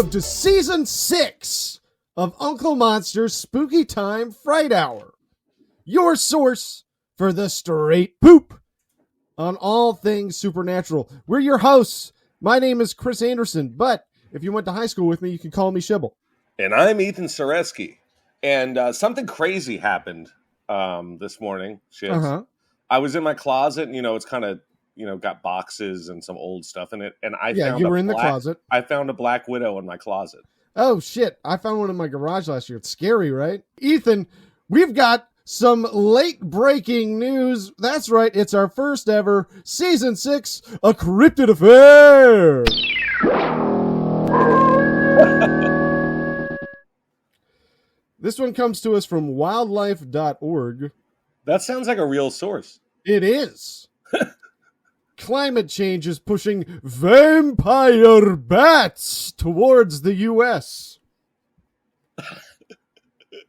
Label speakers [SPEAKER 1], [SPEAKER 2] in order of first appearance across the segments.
[SPEAKER 1] welcome to Season 6 of Uncle Monster's Spooky Time Fright Hour, your source for the straight poop on all things supernatural. We're your hosts. My name is Chris Anderson, but if you went to high school with me, you can call me Shibble.
[SPEAKER 2] And I'm Ethan Sareski. And something crazy happened this morning, Shibs. I was in my closet, and, it's kind of, got boxes and some old stuff in it. And
[SPEAKER 1] the closet.
[SPEAKER 2] I found a black widow in my closet.
[SPEAKER 1] Oh, shit. I found one in my garage last year. It's scary, right? Ethan, we've got some late-breaking news. That's right. It's our first ever Season 6, A Cryptid Affair. This one comes to us from wildlife.org.
[SPEAKER 2] That sounds like a real source.
[SPEAKER 1] It is. Climate change is pushing vampire bats towards the U.S.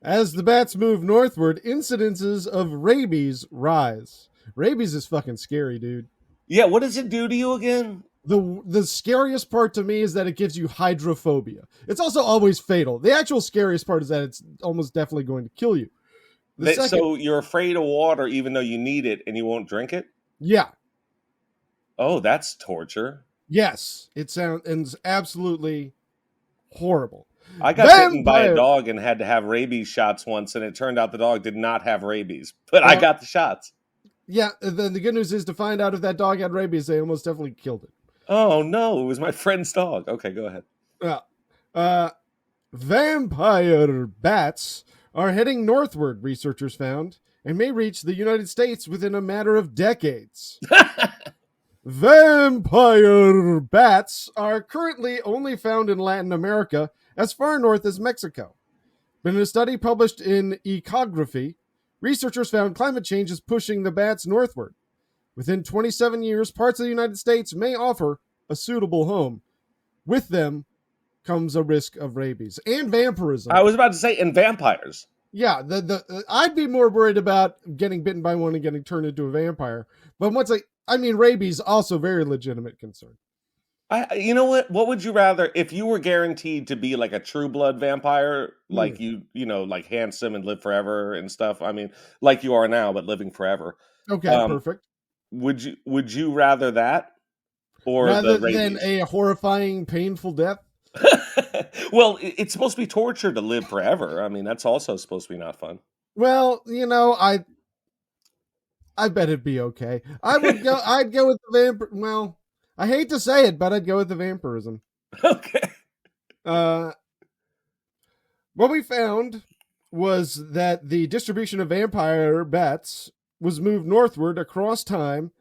[SPEAKER 1] As the bats move northward, incidences of rabies rise. Rabies is fucking scary, dude.
[SPEAKER 2] Yeah, what does it do to you again?
[SPEAKER 1] The scariest part to me is that it gives you hydrophobia. It's also always fatal. The actual scariest part is that it's almost definitely going to kill you.
[SPEAKER 2] So you're afraid of water even though you need it and you won't drink it?
[SPEAKER 1] Yeah.
[SPEAKER 2] Oh, that's torture.
[SPEAKER 1] Yes. It sounds absolutely horrible.
[SPEAKER 2] I got bitten by a dog and had to have rabies shots once, and it turned out the dog did not have rabies, but I got the shots.
[SPEAKER 1] Yeah, the good news is to find out if that dog had rabies, they almost definitely killed it.
[SPEAKER 2] Oh, no, it was my friend's dog. Okay, go ahead.
[SPEAKER 1] Vampire bats are heading northward, researchers found, and may reach the United States within a matter of decades. Vampire bats are currently only found in Latin America as far north as Mexico. But in a study published in Ecography, researchers found climate change is pushing the bats northward. Within 27 years, parts of the United States may offer a suitable home. With them comes a risk of rabies and vampirism.
[SPEAKER 2] I was about to say, and vampires.
[SPEAKER 1] Yeah, I'd be more worried about getting bitten by one and getting turned into a vampire. But rabies also very legitimate concern.
[SPEAKER 2] You know what? What would you rather, if you were guaranteed to be like a true blood vampire, like like handsome and live forever and stuff? I mean, like you are now, but living forever.
[SPEAKER 1] Okay, perfect.
[SPEAKER 2] Would you rather that or
[SPEAKER 1] rather
[SPEAKER 2] the rabies?
[SPEAKER 1] Than a horrifying, painful death?
[SPEAKER 2] Well, it's supposed to be torture to live forever. I mean, that's also supposed to be not fun.
[SPEAKER 1] Well, I bet it'd be okay. I'd go with the vampire. Well, I hate to say it, but I'd go with the vampirism.
[SPEAKER 2] Okay.
[SPEAKER 1] What we found was that the distribution of vampire bats was moved northward across time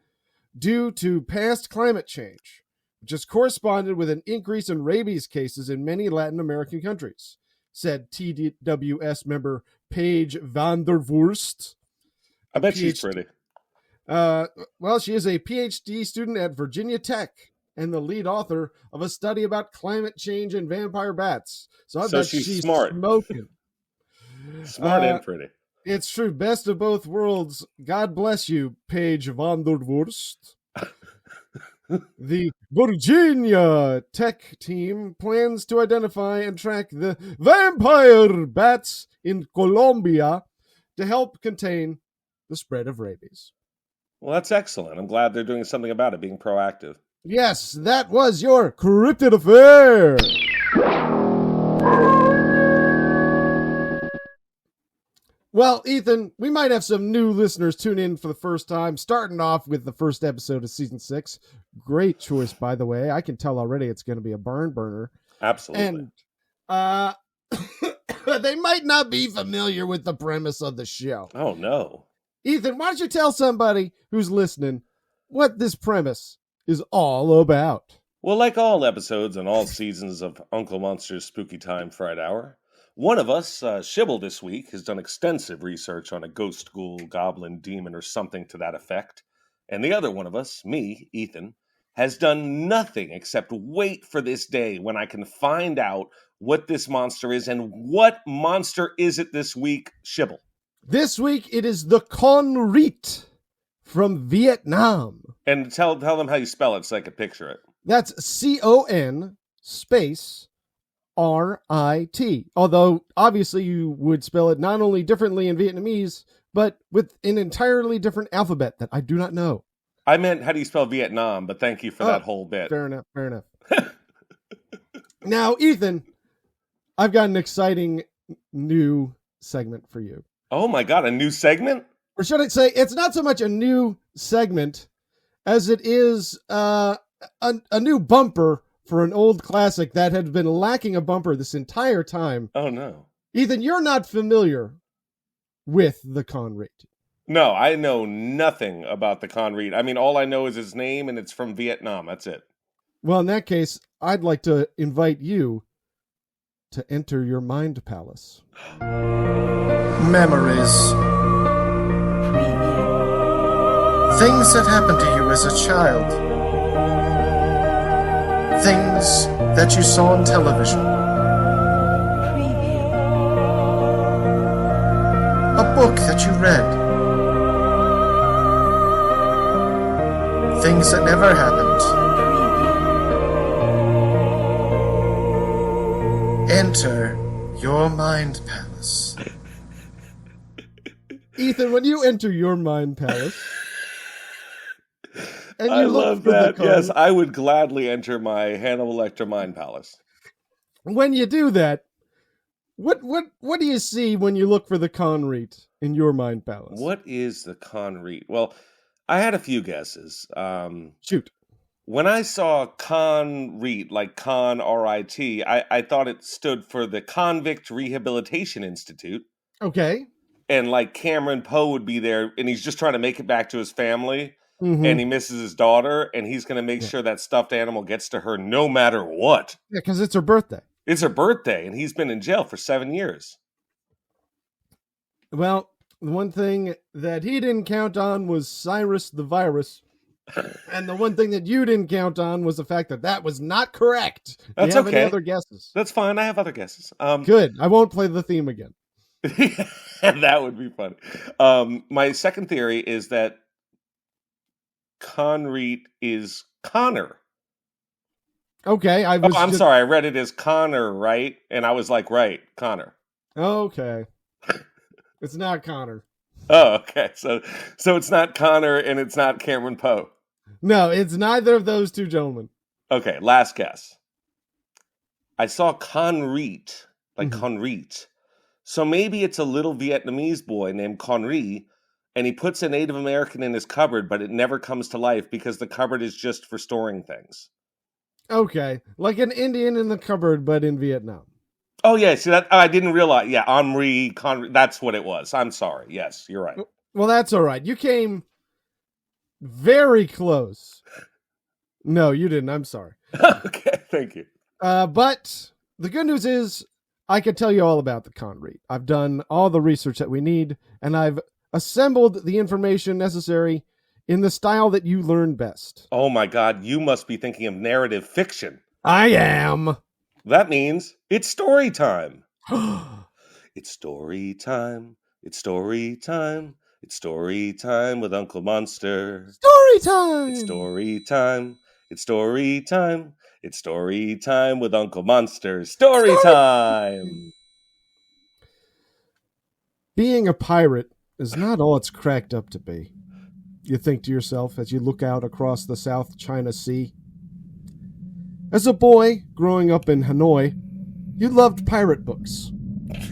[SPEAKER 1] due to past climate change, which has corresponded with an increase in rabies cases in many Latin American countries, said TWS member Paige van der Voorst.
[SPEAKER 2] I bet she's pretty.
[SPEAKER 1] Well, she is a PhD student at Virginia Tech and the lead author of a study about climate change and vampire bats. So I bet she's
[SPEAKER 2] smart.
[SPEAKER 1] Smoking.
[SPEAKER 2] Smart and pretty.
[SPEAKER 1] It's true. Best of both worlds. God bless you, Paige van der Voorst. The Virginia Tech team plans to identify and track the vampire bats in Colombia to help contain the spread of rabies.
[SPEAKER 2] Well, that's excellent. I'm glad they're doing something about it, being proactive.
[SPEAKER 1] Yes, that was your Cryptid Affair. Well, Ethan, we might have some new listeners tune in for the first time, starting off with the first episode of Season 6. Great choice, by the way. I can tell already it's going to be a barn burner.
[SPEAKER 2] Absolutely.
[SPEAKER 1] And they might not be familiar with the premise of the show.
[SPEAKER 2] Oh, no.
[SPEAKER 1] Ethan, why don't you tell somebody who's listening what this premise is all about?
[SPEAKER 2] Well, like all episodes and all seasons of Uncle Monster's Spooky Time Fright Hour, one of us, Shibble this week, has done extensive research on a ghost, ghoul, goblin, demon, or something to that effect. And the other one of us, me, Ethan, has done nothing except wait for this day when I can find out what this monster is. And what monster is it this week, Shibble?
[SPEAKER 1] This week, it is the Con Rit from Vietnam.
[SPEAKER 2] And tell them how you spell it so I can picture it.
[SPEAKER 1] That's C-O-N space Rit. Although, obviously, you would spell it not only differently in Vietnamese, but with an entirely different alphabet that I do not know.
[SPEAKER 2] I meant, how do you spell Vietnam? But thank you for that whole bit.
[SPEAKER 1] Fair enough. Now, Ethan, I've got an exciting new segment for you.
[SPEAKER 2] Oh my God, a new segment?
[SPEAKER 1] Or should I say, it's not so much a new segment as it is a new bumper for an old classic that had been lacking a bumper this entire time.
[SPEAKER 2] Oh no.
[SPEAKER 1] Ethan, you're not familiar with the Con Rit.
[SPEAKER 2] No, I know nothing about the Con Rit. I mean, all I know is his name, and it's from Vietnam. That's it.
[SPEAKER 1] Well, in that case, I'd like to invite you to enter your mind palace.
[SPEAKER 3] Memories. Things that happened to you as a child. Things that you saw on television. A book that you read. Things that never happened. Enter your mind palace.
[SPEAKER 1] Ethan, when you enter your mind palace, and you
[SPEAKER 2] I
[SPEAKER 1] look
[SPEAKER 2] love
[SPEAKER 1] for
[SPEAKER 2] that.
[SPEAKER 1] the Con,
[SPEAKER 2] Yes, I would gladly enter my Hannibal Lecter mind palace.
[SPEAKER 1] when you do that, what do you see when you look for the Con Rit in your mind palace?
[SPEAKER 2] What is the Con Rit? Well, I had a few guesses.
[SPEAKER 1] Shoot.
[SPEAKER 2] When I saw Con Rit, like Con R-I-T, I thought it stood for the Convict Rehabilitation Institute.
[SPEAKER 1] Okay.
[SPEAKER 2] And like Cameron Poe would be there, and he's just trying to make it back to his family,
[SPEAKER 1] Mm-hmm.
[SPEAKER 2] and he misses his daughter, and he's going to make sure that stuffed animal gets to her no matter what.
[SPEAKER 1] Yeah, because it's her birthday.
[SPEAKER 2] It's her birthday, and he's been in jail for 7 years.
[SPEAKER 1] Well, the one thing that he didn't count on was Cyrus the Virus. And the one thing that you didn't count on was the fact that that was not correct. Do
[SPEAKER 2] That's
[SPEAKER 1] you have
[SPEAKER 2] okay.
[SPEAKER 1] any other guesses?
[SPEAKER 2] That's fine. I have other guesses.
[SPEAKER 1] Good. I won't play the theme again.
[SPEAKER 2] That would be funny. My second theory is that Con Rit is Connor.
[SPEAKER 1] Okay.
[SPEAKER 2] I'm sorry. I read it as Connor, right? And I was like, right, Connor.
[SPEAKER 1] Okay. It's not Connor.
[SPEAKER 2] Oh, okay. So it's not Connor and it's not Cameron Poe.
[SPEAKER 1] No, it's neither of those two gentlemen.
[SPEAKER 2] Okay, last guess. I saw Con Rit, like
[SPEAKER 1] Mhm.
[SPEAKER 2] Con Rit. So maybe it's a little Vietnamese boy named Con Rit, and he puts a Native American in his cupboard, but it never comes to life because the cupboard is just for storing things.
[SPEAKER 1] Okay. Like an Indian in the cupboard, but in Vietnam.
[SPEAKER 2] Oh, yeah. See, that I didn't realize. Yeah, Omri, Con Rit, that's what it was. I'm sorry. Yes, you're right.
[SPEAKER 1] Well, that's all right. You came very close. No, you didn't. I'm sorry.
[SPEAKER 2] Okay, thank you.
[SPEAKER 1] But the good news is I can tell you all about the Con Rit. I've done all the research that we need, and I've assembled the information necessary in the style that you learn best.
[SPEAKER 2] Oh, my God. You must be thinking of narrative fiction.
[SPEAKER 1] I am.
[SPEAKER 2] That means it's story time. It's story time. It's story time. It's story time with Uncle Monster.
[SPEAKER 1] Story time.
[SPEAKER 2] It's story time. It's story time. It's story time with Uncle Monster. Story time.
[SPEAKER 1] Being a pirate is not all it's cracked up to be. You think to yourself as you look out across the South China Sea. As a boy growing up in Hanoi, you loved pirate books,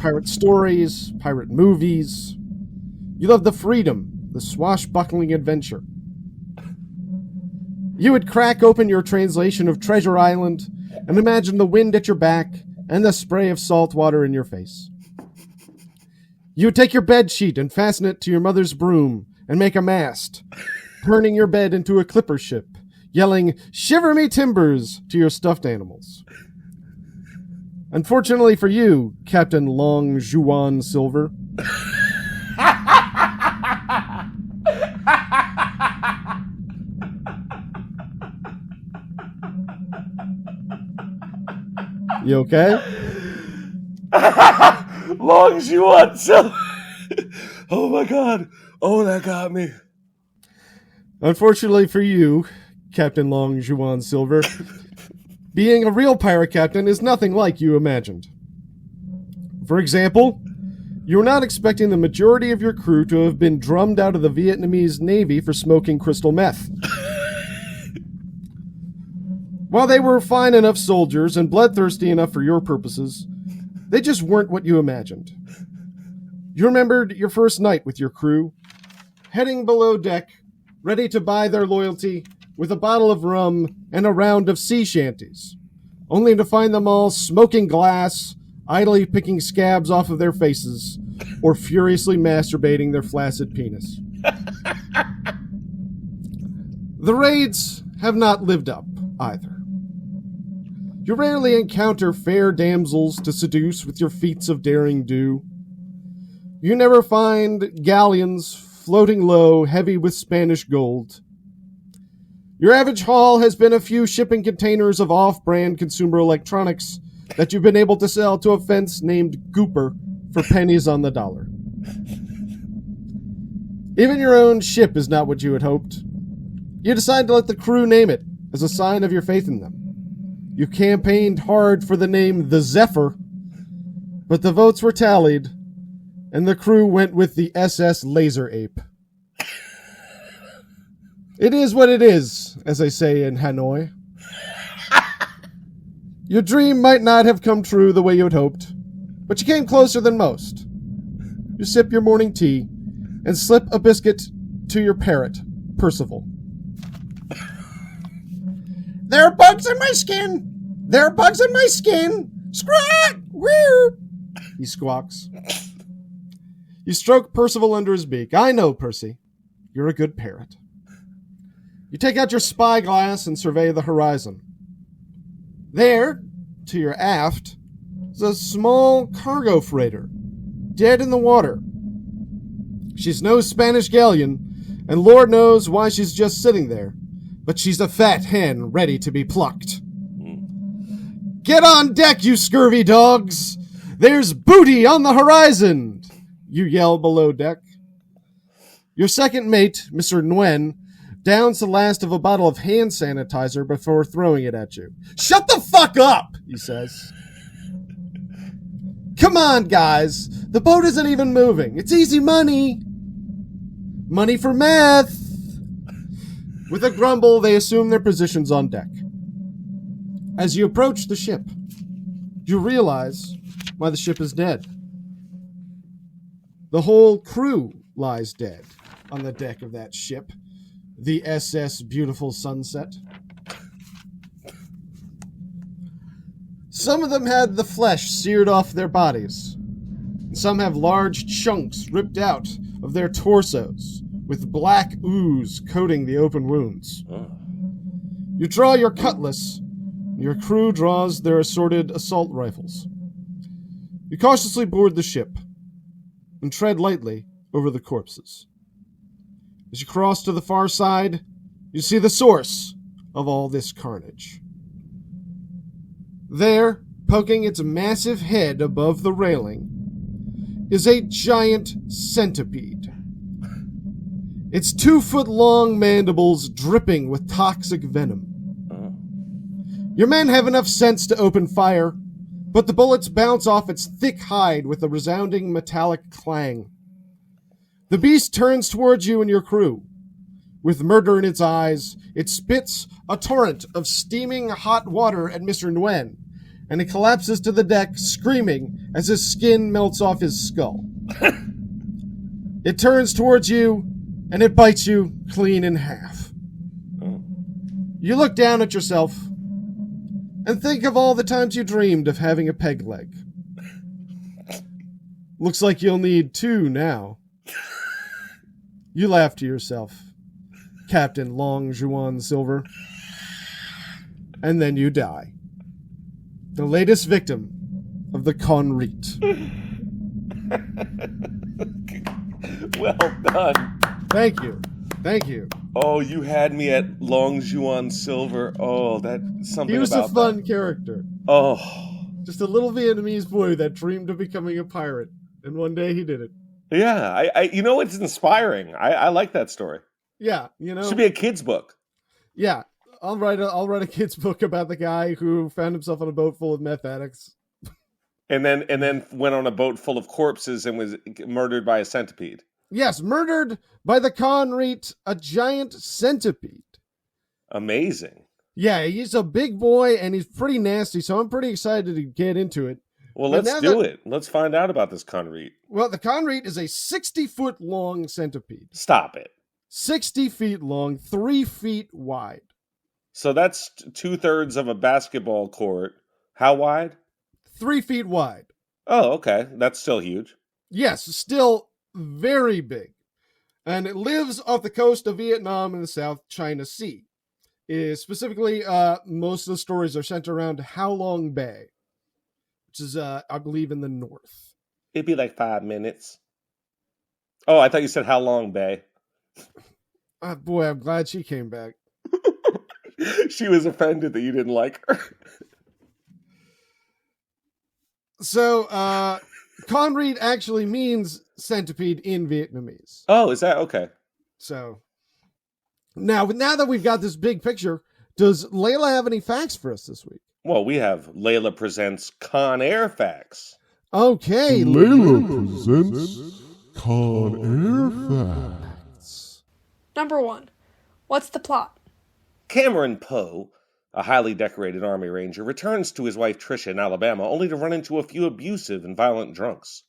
[SPEAKER 1] pirate stories, pirate movies. You loved the freedom, the swashbuckling adventure. You would crack open your translation of Treasure Island and imagine the wind at your back and the spray of salt water in your face. You would take your bed sheet and fasten it to your mother's broom and make a mast, turning your bed into a clipper ship, yelling, "Shiver me timbers," to your stuffed animals. Unfortunately for you, Captain Long Juan Silver, you okay?
[SPEAKER 2] Long as you want, so. Oh my God. Oh, that got me.
[SPEAKER 1] Unfortunately for you, Captain Long Juan Silver, being a real pirate captain is nothing like you imagined. For example, you were not expecting the majority of your crew to have been drummed out of the Vietnamese Navy for smoking crystal meth. While they were fine enough soldiers and bloodthirsty enough for your purposes, they just weren't what you imagined. You remembered your first night with your crew, heading below deck, ready to buy their loyalty with a bottle of rum and a round of sea shanties, only to find them all smoking glass, idly picking scabs off of their faces, or furiously masturbating their flaccid penis. The raids have not lived up either. You rarely encounter fair damsels to seduce with your feats of daring do. You never find galleons floating low, heavy with Spanish gold. Your average haul has been a few shipping containers of off-brand consumer electronics that you've been able to sell to a fence named Gooper for pennies on the dollar. Even your own ship is not what you had hoped. You decide to let the crew name it as a sign of your faith in them. You campaigned hard for the name the Zephyr, but the votes were tallied, and the crew went with the SS Laser Ape. It is what it is, as they say in Hanoi. Your dream might not have come true the way you had hoped, but you came closer than most. You sip your morning tea and slip a biscuit to your parrot, Percival. There are bugs in my skin! There are bugs in my skin! Squawk! Weird! He squawks. You stroke Percival under his beak. I know, Percy. You're a good parrot. You take out your spyglass and survey the horizon. There, to your aft, is a small cargo freighter, dead in the water. She's no Spanish galleon, and Lord knows why she's just sitting there, but she's a fat hen ready to be plucked. Get on deck, you scurvy dogs! There's booty on the horizon! You yell below deck. Your second mate, Mr. Nguyen, downs the last of a bottle of hand sanitizer before throwing it at you. Shut the fuck up, he says. Come on, guys. The boat isn't even moving. It's easy money. Money for meth. With a grumble, they assume their positions on deck. As you approach the ship, you realize why the ship is dead. The whole crew lies dead on the deck of that ship, the SS Beautiful Sunset. Some of them had the flesh seared off their bodies. Some have large chunks ripped out of their torsos, with black ooze coating the open wounds. You draw your cutlass, and your crew draws their assorted assault rifles. You cautiously board the ship and tread lightly over the corpses. As you cross to the far side, you see the source of all this carnage. There, poking its massive head above the railing, is a giant centipede. Its 2-foot-long mandibles dripping with toxic venom. Your men have enough sense to open fire, but the bullets bounce off its thick hide with a resounding metallic clang. The beast turns towards you and your crew. With murder in its eyes, it spits a torrent of steaming hot water at Mr. Nguyen, and it collapses to the deck, screaming as his skin melts off his skull. It turns towards you, and it bites you clean in half. You look down at yourself and think of all the times you dreamed of having a peg leg. Looks like you'll need 2 now. You laugh to yourself, Captain Long Juan Silver. And then you die. The latest victim of the Con Rit.
[SPEAKER 2] Well done.
[SPEAKER 1] Thank you. Thank you.
[SPEAKER 2] Oh, you had me at Long Juan Silver. Oh, that's something about
[SPEAKER 1] He was a fun character.
[SPEAKER 2] Oh.
[SPEAKER 1] Just a little Vietnamese boy that dreamed of becoming a pirate. And one day he did it.
[SPEAKER 2] Yeah, I you know, it's inspiring. I like that story.
[SPEAKER 1] Yeah, you know.
[SPEAKER 2] Should be a kid's book.
[SPEAKER 1] Yeah. I'll write a kid's book about the guy who found himself on a boat full of meth addicts.
[SPEAKER 2] And then went on a boat full of corpses and was murdered by a centipede.
[SPEAKER 1] Yes, murdered by the Con Rit, a giant centipede.
[SPEAKER 2] Amazing.
[SPEAKER 1] Yeah, he's a big boy and he's pretty nasty, so I'm pretty excited to get into it.
[SPEAKER 2] Well, let's do it. Let's find out about this Con Rit.
[SPEAKER 1] Well, the Con Rit is a 60-foot long centipede.
[SPEAKER 2] Stop it.
[SPEAKER 1] 60 feet long, 3 feet wide.
[SPEAKER 2] So that's 2/3 of a basketball court. How wide?
[SPEAKER 1] 3 feet wide.
[SPEAKER 2] Oh, okay. That's still huge.
[SPEAKER 1] Yes, still very big. And it lives off the coast of Vietnam in the South China Sea. Specifically, most of the stories are centered around Ha Long Bay, which is, I believe, in the north.
[SPEAKER 2] It'd be like 5 minutes. Oh, I thought you said How Long Bay.
[SPEAKER 1] Boy, I'm glad she came back.
[SPEAKER 2] She was offended that you didn't like her.
[SPEAKER 1] So, Con Rit actually means centipede in Vietnamese.
[SPEAKER 2] Oh, is that okay?
[SPEAKER 1] So, now that we've got this big picture, does Layla have any facts for us this week?
[SPEAKER 2] Well, we have Layla Presents Con Air Facts.
[SPEAKER 1] Okay.
[SPEAKER 4] Layla presents Con Air Facts.
[SPEAKER 5] Number 1. What's the plot?
[SPEAKER 2] Cameron Poe, a highly decorated Army Ranger, returns to his wife Tricia in Alabama only to run into a few abusive and violent drunks.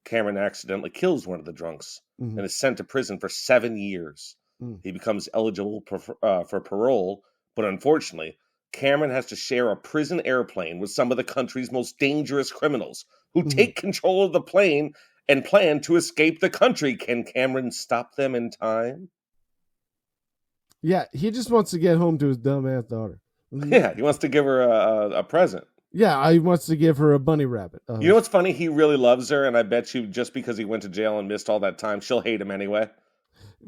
[SPEAKER 2] Cameron accidentally kills one of the drunks and is sent to prison for 7 years. He becomes eligible for parole, but unfortunately, Cameron has to share a prison airplane with some of the country's most dangerous criminals who take control of the plane and plan to escape the country. Can Cameron stop them in time?
[SPEAKER 1] Yeah, he just wants to get home to his dumbass daughter.
[SPEAKER 2] Yeah, he wants to give her a present.
[SPEAKER 1] Yeah, he wants to give her a bunny rabbit.
[SPEAKER 2] You know what's funny? He really loves her, and I bet you just because he went to jail and missed all that time, she'll hate him anyway.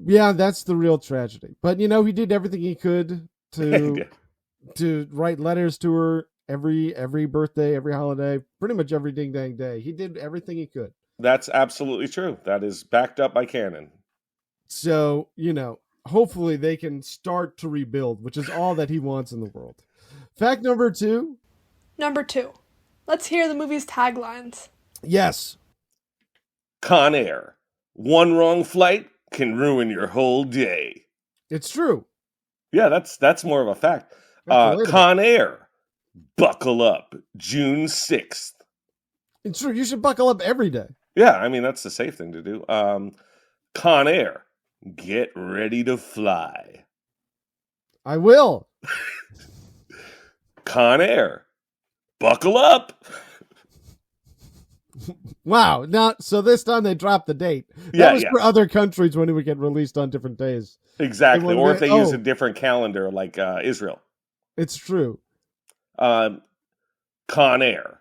[SPEAKER 1] Yeah, that's the real tragedy. But, he did everything he could to write letters to her every birthday, every holiday, pretty much every ding-dang day. He did everything he could.
[SPEAKER 2] That's absolutely true. That is backed up by canon.
[SPEAKER 1] So, hopefully they can start to rebuild, which is all that he wants in the world. Fact number 2.
[SPEAKER 5] Number 2. Let's hear the movie's taglines.
[SPEAKER 1] Yes.
[SPEAKER 2] Con Air. One wrong flight can ruin your whole day.
[SPEAKER 1] It's true.
[SPEAKER 2] Yeah, that's more of a fact. Con Air. Buckle up. June 6th.
[SPEAKER 1] It's true. You should buckle up every day.
[SPEAKER 2] Yeah, I mean, that's the safe thing to do. Con Air. Get ready to fly.
[SPEAKER 1] I will.
[SPEAKER 2] Con Air. Buckle up.
[SPEAKER 1] Wow. Now, so this time they dropped the date. That was for other countries when it would get released on different days.
[SPEAKER 2] Exactly. Or if they use a different calendar like Israel.
[SPEAKER 1] It's true.
[SPEAKER 2] Con Air.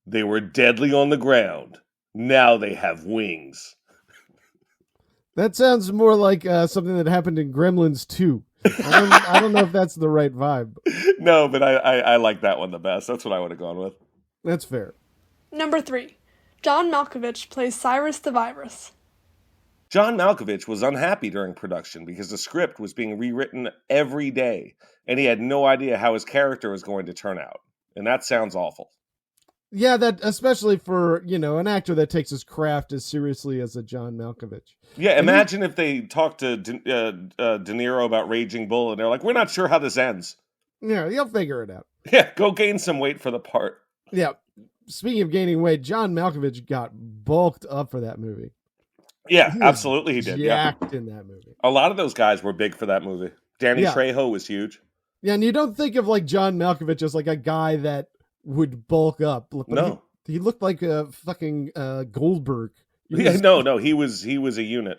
[SPEAKER 2] They were deadly on the ground. Now they have wings.
[SPEAKER 1] That sounds more like something that happened in Gremlins 2. I don't know if that's the right vibe.
[SPEAKER 2] No, but I like that one the best. That's what I would have gone with.
[SPEAKER 1] That's fair.
[SPEAKER 5] Number 3. John Malkovich plays Cyrus the Virus.
[SPEAKER 2] John Malkovich was unhappy during production because the script was being rewritten every day, and he had no idea how his character was going to turn out. And that sounds awful.
[SPEAKER 1] Yeah, that especially for, an actor that takes his craft as seriously as a John Malkovich.
[SPEAKER 2] Yeah, imagine if they talked to De Niro about Raging Bull, and they're like, we're not sure how this ends.
[SPEAKER 1] Yeah, you'll figure it out.
[SPEAKER 2] Yeah, go gain some weight for the part.
[SPEAKER 1] Yeah, speaking of gaining weight, John Malkovich got bulked up for that movie.
[SPEAKER 2] Yeah, absolutely he did.
[SPEAKER 1] Jacked in that movie.
[SPEAKER 2] A lot of those guys were big for that movie. Danny Trejo was huge.
[SPEAKER 1] Yeah, and you don't think of John Malkovich as a guy that would bulk up.
[SPEAKER 2] No.
[SPEAKER 1] He looked like a fucking Goldberg.
[SPEAKER 2] No, he was a unit.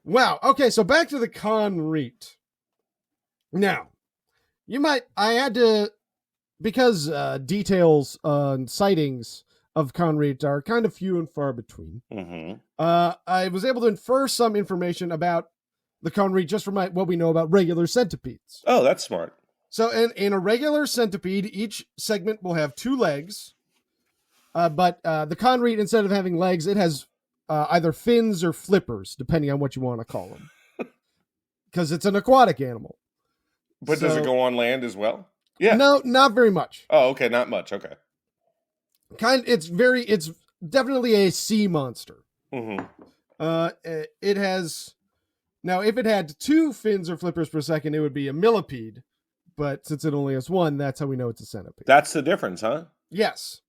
[SPEAKER 1] Wow. Okay, so back to the Con Rit. Now, I had to, because details on sightings of Con Rit are kind of few and far between. I was able to infer some information about the Con Rit just from what we know about regular centipedes.
[SPEAKER 2] Oh, that's smart.
[SPEAKER 1] So in a regular centipede, each segment will have 2 legs. But the Con Rit, instead of having legs, it has either fins or flippers, depending on what you want to call them. Because it's an aquatic animal.
[SPEAKER 2] But does it go on land as well? Yeah.
[SPEAKER 1] No, not very much.
[SPEAKER 2] Oh, okay, not much. Okay.
[SPEAKER 1] It's definitely a sea monster.
[SPEAKER 2] Mm-hmm.
[SPEAKER 1] It has now. If it had 2 fins or flippers per second, it would be a millipede. But since it only has 1, that's how we know it's a centipede.
[SPEAKER 2] That's the difference, huh?
[SPEAKER 1] Yes.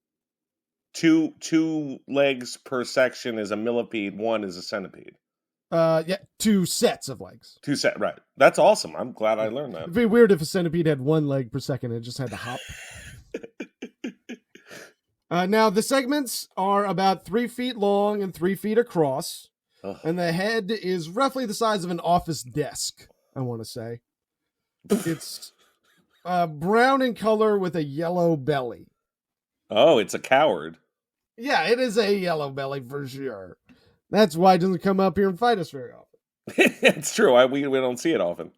[SPEAKER 2] Two legs per section is a millipede. 1 is a centipede.
[SPEAKER 1] Yeah, 2 sets of legs.
[SPEAKER 2] Right. That's awesome. I'm glad I learned that.
[SPEAKER 1] It'd be weird if a centipede had 1 leg per second and it just had to hop. Now, the segments are about 3 feet long and 3 feet across.
[SPEAKER 2] Ugh.
[SPEAKER 1] And the head is roughly the size of an office desk, I want to say. It's brown in color with a yellow belly.
[SPEAKER 2] Oh, it's a coward.
[SPEAKER 1] Yeah, it is a yellow belly for sure. That's why it doesn't come up here and fight us very often.
[SPEAKER 2] It's true. We don't see it often.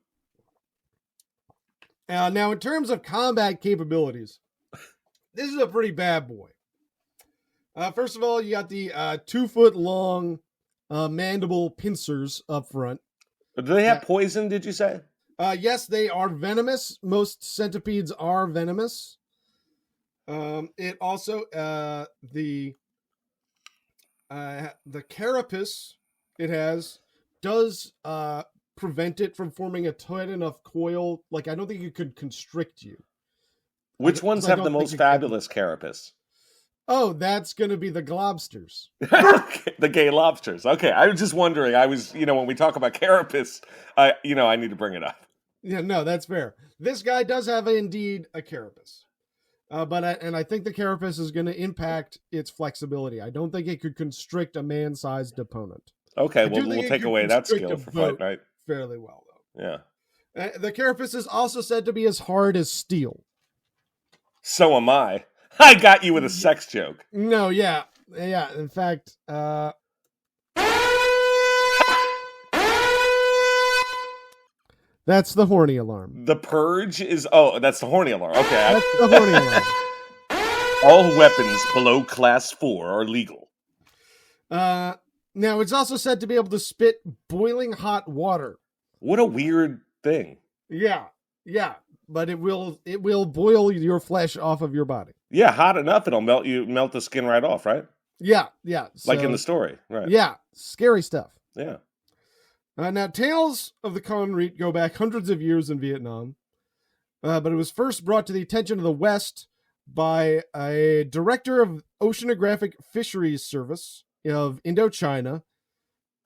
[SPEAKER 1] Now, in terms of combat capabilities, this is a pretty bad boy. First of all, you got the 2-foot-long mandible pincers up front.
[SPEAKER 2] Do they have poison, did you say?
[SPEAKER 1] Yes, they are venomous. Most centipedes are venomous. It also the carapace it has does prevent it from forming a tight enough coil. Like, I don't think it could constrict you.
[SPEAKER 2] Which ones have the most fabulous carapace?
[SPEAKER 1] Oh, that's going to be the globsters.
[SPEAKER 2] The gay lobsters. Okay, I was just wondering. I was, when we talk about carapace, I need to bring it up.
[SPEAKER 1] Yeah, no, that's fair. This guy does have indeed a carapace. I think the carapace is going to impact its flexibility. I don't think it could constrict a man-sized opponent.
[SPEAKER 2] Okay, well, we'll take away that skill for Fight Night.
[SPEAKER 1] Fairly well, though.
[SPEAKER 2] Yeah.
[SPEAKER 1] The carapace is also said to be as hard as steel.
[SPEAKER 2] So am I. I got you with a sex joke.
[SPEAKER 1] No, yeah. In fact, that's the horny alarm.
[SPEAKER 2] The purge is... that's the horny alarm. Okay.
[SPEAKER 1] That's the horny alarm.
[SPEAKER 2] All weapons below class 4 are legal.
[SPEAKER 1] Now, it's also said to be able to spit boiling hot water.
[SPEAKER 2] What a weird thing.
[SPEAKER 1] Yeah. But it will boil your flesh off of your body.
[SPEAKER 2] Yeah, hot enough, it'll melt the skin right off, right?
[SPEAKER 1] Yeah.
[SPEAKER 2] Like in the story, right?
[SPEAKER 1] Yeah, scary stuff.
[SPEAKER 2] Yeah.
[SPEAKER 1] Now, tales of the Con Rit go back hundreds of years in Vietnam, but it was first brought to the attention of the West by a director of Oceanographic Fisheries Service of Indochina.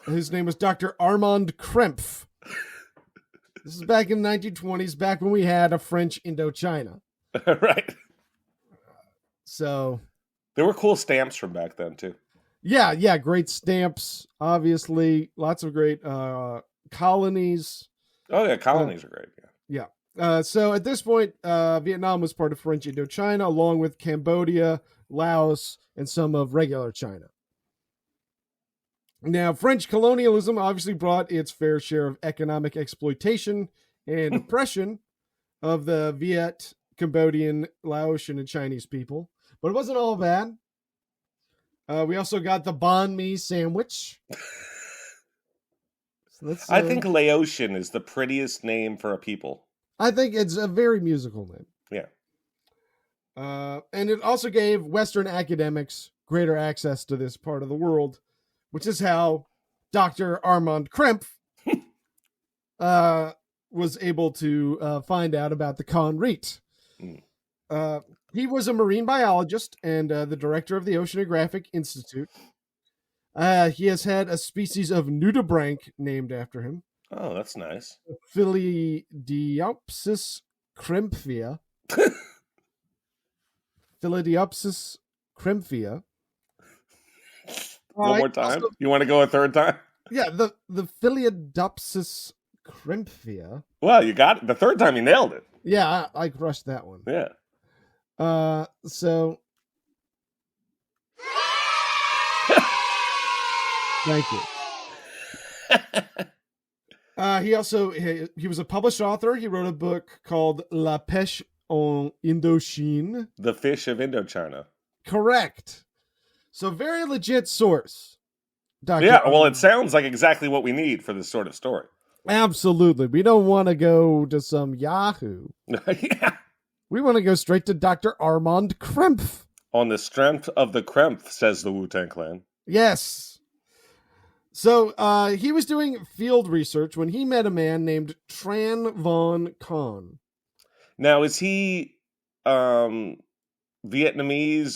[SPEAKER 1] His name was Dr. Armand Krempf. This is back in the 1920s, back when we had a French Indochina.
[SPEAKER 2] Right.
[SPEAKER 1] So
[SPEAKER 2] there were cool stamps from back then, too.
[SPEAKER 1] Yeah, great stamps, obviously. Lots of great colonies.
[SPEAKER 2] Oh, yeah, colonies are great.
[SPEAKER 1] Yeah. So at this point, Vietnam was part of French Indochina, along with Cambodia, Laos, and some of regular China. Now, French colonialism obviously brought its fair share of economic exploitation and oppression of the Viet, Cambodian, Laotian, and Chinese people. But it wasn't all bad. We also got the banh mi sandwich. So
[SPEAKER 2] I think Laotian is the prettiest name for a people.
[SPEAKER 1] I think it's a very musical name.
[SPEAKER 2] Yeah.
[SPEAKER 1] And it also gave Western academics greater access to this part of the world, which is how Dr. Armand Krempf was able to find out about the Con Rit. He was a marine biologist and the director of the Oceanographic Institute. He has had a species of nudibranch named after him.
[SPEAKER 2] Oh, that's nice.
[SPEAKER 1] Philidiopsis cremphia. Philidiopsis cremphia.
[SPEAKER 2] One more time? Also, you want to go a third time?
[SPEAKER 1] Yeah, the Philidiopsis cremphia.
[SPEAKER 2] Well, you got it. The third time you nailed it.
[SPEAKER 1] Yeah, I crushed that one.
[SPEAKER 2] Yeah.
[SPEAKER 1] So thank you. He was a published author. He wrote a book called La Pêche en Indochine.
[SPEAKER 2] The Fish of Indochina.
[SPEAKER 1] Correct. So very legit source.
[SPEAKER 2] Dr. Yeah, well, it sounds like exactly what we need for this sort of story.
[SPEAKER 1] Absolutely. We don't want to go to some Yahoo.
[SPEAKER 2] Yeah.
[SPEAKER 1] We want to go straight to Dr. Armand Krempf.
[SPEAKER 2] On the strength of the Krempf, says the Wu-Tang Clan.
[SPEAKER 1] Yes. So he was doing field research when he met a man named Tran Von Con.
[SPEAKER 2] Now, is he Vietnamese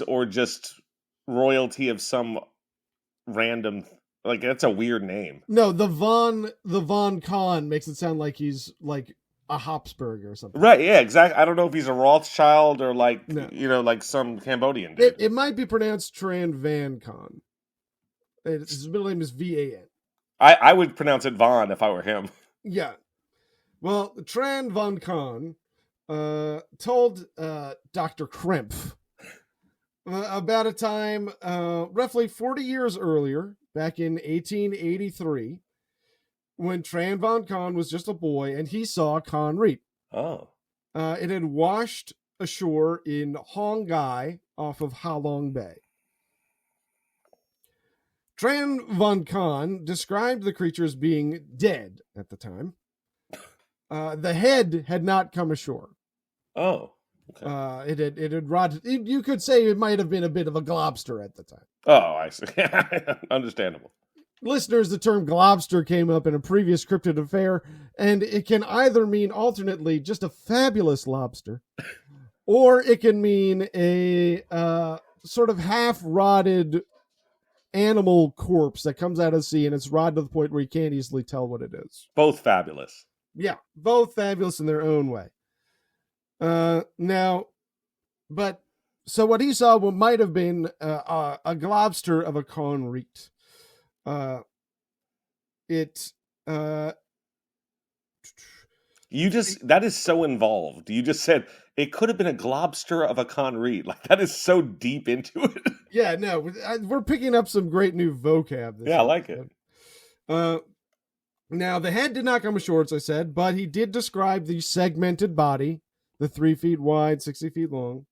[SPEAKER 2] or just royalty of some random? Like, that's a weird name.
[SPEAKER 1] No, the Von Con makes it sound like he's like a Habsburg or something.
[SPEAKER 2] Right, yeah, exactly. I don't know if he's a Rothschild or like,
[SPEAKER 1] No.
[SPEAKER 2] like some Cambodian dude.
[SPEAKER 1] It might be pronounced Tran Van Con. His middle name is V-A-N.
[SPEAKER 2] I would pronounce it Von if I were him.
[SPEAKER 1] Yeah. Well, Tran Von Con told Dr. Krempf about a time roughly 40 years earlier, back in 1883, when Tran Von Con was just a boy and he saw Con Rit.
[SPEAKER 2] Oh.
[SPEAKER 1] It had washed ashore in Hong Gai off of Ha Long Bay. Tran Von Con described the creature as being dead at the time. The head had not come ashore.
[SPEAKER 2] Oh. Okay.
[SPEAKER 1] It had rotted. You could say it might have been a bit of a globster at the time.
[SPEAKER 2] Oh, I see. Understandable.
[SPEAKER 1] Listeners, the term globster came up in a previous cryptid affair, and it can either mean alternately just a fabulous lobster, or it can mean a sort of half-rotted animal corpse that comes out of the sea, and it's rotted to the point where you can't easily tell what it is.
[SPEAKER 2] Both fabulous.
[SPEAKER 1] Yeah, both fabulous in their own way. So what he saw might have been a globster of a Con Rit.
[SPEAKER 2] That is so involved. You just said it could have been a globster of a Con Rit. Like, that is so deep into it.
[SPEAKER 1] Yeah, no, we're picking up some great new vocab.
[SPEAKER 2] Yeah, I like it.
[SPEAKER 1] Now, the head did not come ashore, as I said, but he did describe the segmented body, the 3 feet wide, 60 feet long.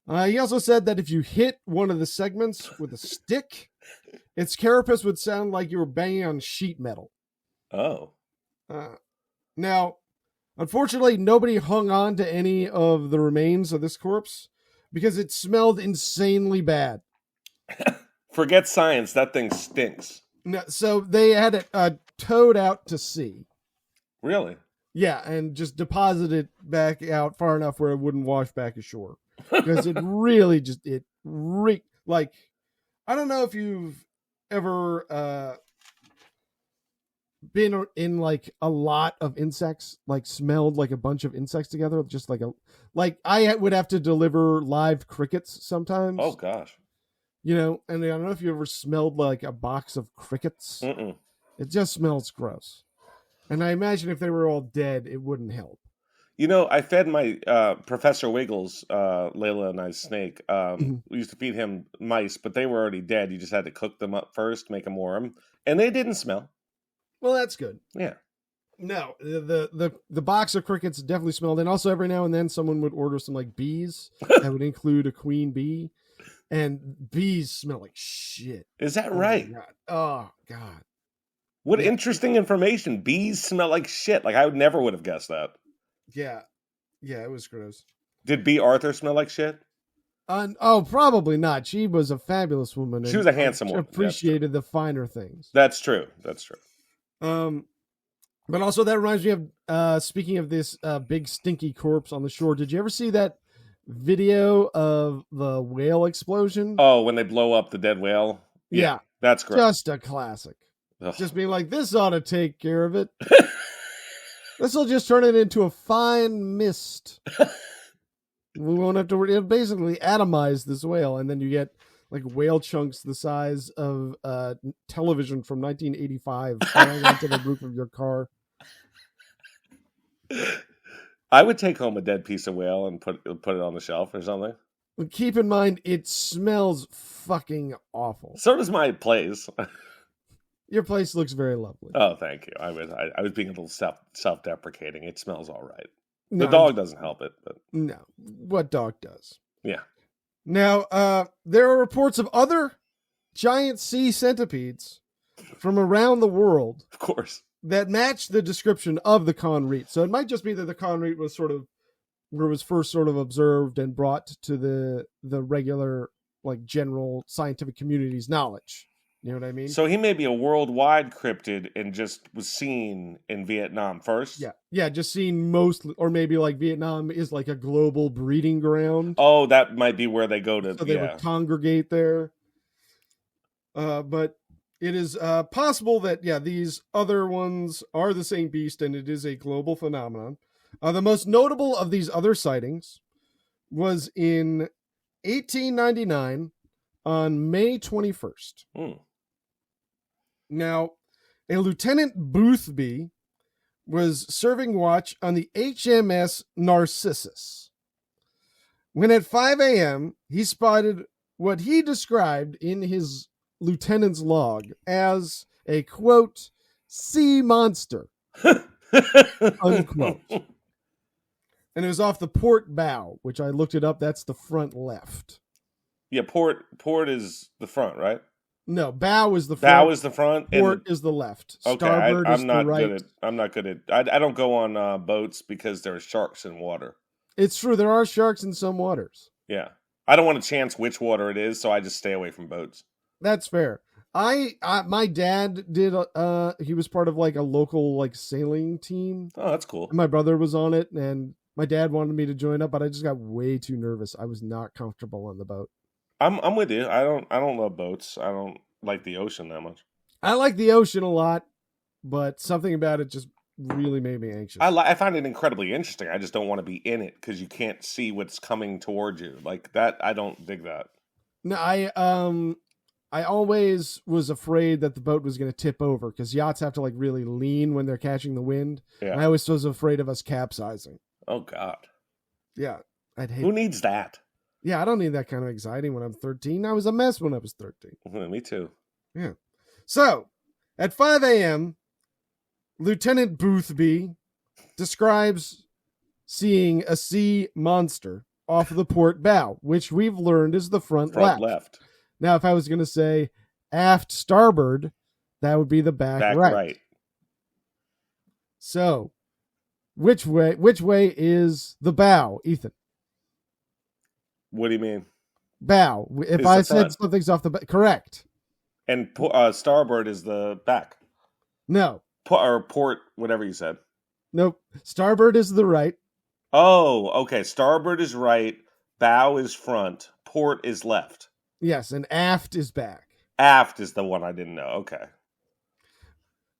[SPEAKER 1] He also said that if you hit one of the segments with a stick, its carapace would sound like you were banging on sheet metal.
[SPEAKER 2] Oh.
[SPEAKER 1] Now, unfortunately, nobody hung on to any of the remains of this corpse because it smelled insanely bad.
[SPEAKER 2] Forget science. That thing stinks.
[SPEAKER 1] No, so they had it towed out to sea.
[SPEAKER 2] Really?
[SPEAKER 1] Yeah, and just deposit it back out far enough where it wouldn't wash back ashore. Because it really just, like, I don't know if you've ever been in like a lot of insects, like smelled like a bunch of insects together, just like I would have to deliver live crickets sometimes.
[SPEAKER 2] Oh gosh.
[SPEAKER 1] You know, and I don't know if you ever smelled like a box of crickets.
[SPEAKER 2] Mm-mm.
[SPEAKER 1] It just smells gross. And I imagine if they were all dead, it wouldn't help.
[SPEAKER 2] You know, I fed my Professor Wiggles, Layla and I's snake. We used to feed him mice, but they were already dead. You just had to cook them up first, make them warm, and they didn't smell.
[SPEAKER 1] Well, that's good.
[SPEAKER 2] Yeah.
[SPEAKER 1] No, the box of crickets definitely smelled, and also every now and then someone would order some like bees that would include a queen bee, and bees smell like shit.
[SPEAKER 2] Is that right?
[SPEAKER 1] Oh God.
[SPEAKER 2] What interesting information. Bees smell like shit. Like, I would have guessed that.
[SPEAKER 1] Yeah, it was gross.
[SPEAKER 2] Did Bea Arthur smell like shit?
[SPEAKER 1] Probably not. She was a fabulous woman.
[SPEAKER 2] She was a handsome woman.
[SPEAKER 1] Appreciated the finer things.
[SPEAKER 2] That's true.
[SPEAKER 1] But also that reminds me of speaking of this big stinky corpse on the shore. Did you ever see that video of the whale explosion?
[SPEAKER 2] Oh, when they blow up the dead whale?
[SPEAKER 1] Yeah.
[SPEAKER 2] That's great.
[SPEAKER 1] Just a classic.
[SPEAKER 2] Ugh.
[SPEAKER 1] Just being like, this ought to take care of it. This will just turn it into a fine mist. We won't have to. It'll basically atomize this whale, and then you get like whale chunks the size of television from 1985 falling onto the roof of your car.
[SPEAKER 2] I would take home a dead piece of whale and put it on the shelf or something.
[SPEAKER 1] But keep in mind, it smells fucking awful.
[SPEAKER 2] So does my place.
[SPEAKER 1] Your place looks very lovely.
[SPEAKER 2] Oh, thank you. I was being a little self-deprecating. It smells all right.
[SPEAKER 1] No,
[SPEAKER 2] the dog doesn't help it, but
[SPEAKER 1] no, what dog does?
[SPEAKER 2] Yeah.
[SPEAKER 1] Now, there are reports of other giant sea centipedes from around the world.
[SPEAKER 2] Of course.
[SPEAKER 1] that match the description of the Con Rit. So it might just be that the Con Rit was sort of where it was first sort of observed and brought to the regular, like, general scientific community's knowledge. You know what I mean?
[SPEAKER 2] So he may be a worldwide cryptid and just was seen in Vietnam first?
[SPEAKER 1] Yeah, just seen mostly, or maybe like Vietnam is like a global breeding ground.
[SPEAKER 2] Oh, that might be where they go to.
[SPEAKER 1] So they would congregate there. But it is possible that, these other ones are the same beast and it is a global phenomenon. The most notable of these other sightings was in 1899 on May 21st. Now, a Lieutenant Boothby was serving watch on the HMS Narcissus when at 5 a.m. he spotted what he described in his lieutenant's log as a, quote, sea monster, unquote. And it was off the port bow, which I looked it up. That's the front left.
[SPEAKER 2] Yeah, port is the front, right?
[SPEAKER 1] No, bow is the front.
[SPEAKER 2] Bow is the front.
[SPEAKER 1] Port is the left.
[SPEAKER 2] Okay,
[SPEAKER 1] Starboard is the right.
[SPEAKER 2] I'm not good at. I don't go on boats because there are sharks in water.
[SPEAKER 1] It's true. There are sharks in some waters.
[SPEAKER 2] Yeah, I don't want to chance which water it is, so I just stay away from boats.
[SPEAKER 1] That's fair. My dad did. He was part of like a local like sailing team.
[SPEAKER 2] Oh, that's cool.
[SPEAKER 1] And my brother was on it, and my dad wanted me to join up, but I just got way too nervous. I was not comfortable on the boat.
[SPEAKER 2] I'm with you. I don't love boats. I don't like the ocean that much.
[SPEAKER 1] I like the ocean a lot, but something about it just really made me anxious.
[SPEAKER 2] I find it incredibly interesting. I just don't want to be in it because you can't see what's coming towards you. Like that, I don't dig that.
[SPEAKER 1] No, I always was afraid that the boat was going to tip over because yachts have to like really lean when they're catching the wind.
[SPEAKER 2] Yeah.
[SPEAKER 1] And I always was afraid of us capsizing.
[SPEAKER 2] Oh God.
[SPEAKER 1] Yeah, I'd hate.
[SPEAKER 2] Who needs that?
[SPEAKER 1] Yeah, I don't need that kind of anxiety when I'm 13. I was a mess when I was 13.
[SPEAKER 2] Me too.
[SPEAKER 1] Yeah. So, at 5 a.m., Lieutenant Boothby describes seeing a sea monster off the port bow, which we've learned is the front left. Now, if I was going to say aft starboard, that would be the back right. So, which way is the bow, Ethan?
[SPEAKER 2] What do you mean?
[SPEAKER 1] Bow. If I said something's off the back, correct.
[SPEAKER 2] And starboard is the back.
[SPEAKER 1] No.
[SPEAKER 2] Or port, whatever you said.
[SPEAKER 1] Nope. Starboard is the right.
[SPEAKER 2] Oh, okay. Starboard is right. Bow is front. Port is left.
[SPEAKER 1] Yes, and aft is back.
[SPEAKER 2] Aft is the one I didn't know. Okay.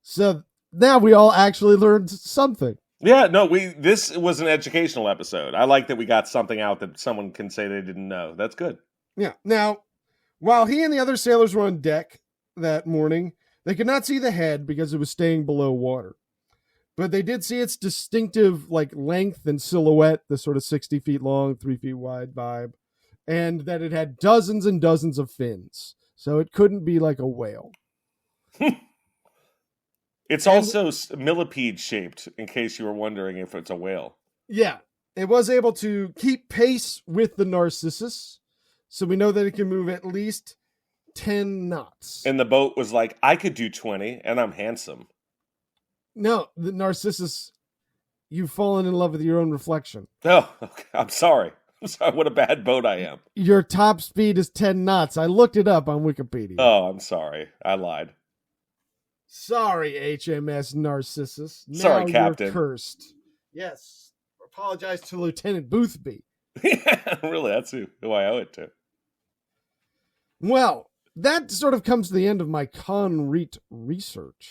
[SPEAKER 1] So now we all actually learned something.
[SPEAKER 2] Yeah, no, this was an educational episode. I like that we got something out that someone can say they didn't know. That's good.
[SPEAKER 1] Yeah. Now, while he and the other sailors were on deck that morning, they could not see the head because it was staying below water. But they did see its distinctive like length and silhouette, the sort of 60 feet long, 3 feet wide vibe, and that it had dozens and dozens of fins. So it couldn't be like a whale.
[SPEAKER 2] It's also millipede shaped, in case you were wondering if it's a whale.
[SPEAKER 1] Yeah. It was able to keep pace with the Narcissus. So we know that it can move at least 10 knots.
[SPEAKER 2] And the boat was like, I could do 20, and I'm handsome.
[SPEAKER 1] No, the Narcissus, you've fallen in love with your own reflection.
[SPEAKER 2] Oh, okay. I'm sorry. What a bad boat I am.
[SPEAKER 1] Your top speed is 10 knots. I looked it up on Wikipedia.
[SPEAKER 2] Oh, I'm sorry. I lied.
[SPEAKER 1] Sorry, HMS Narcissus.
[SPEAKER 2] Sorry,
[SPEAKER 1] now
[SPEAKER 2] Captain.
[SPEAKER 1] You're cursed. Yes. Apologize to Lieutenant Boothby.
[SPEAKER 2] Yeah, really, that's who I owe it to.
[SPEAKER 1] Well, that sort of comes to the end of my Con Rit research.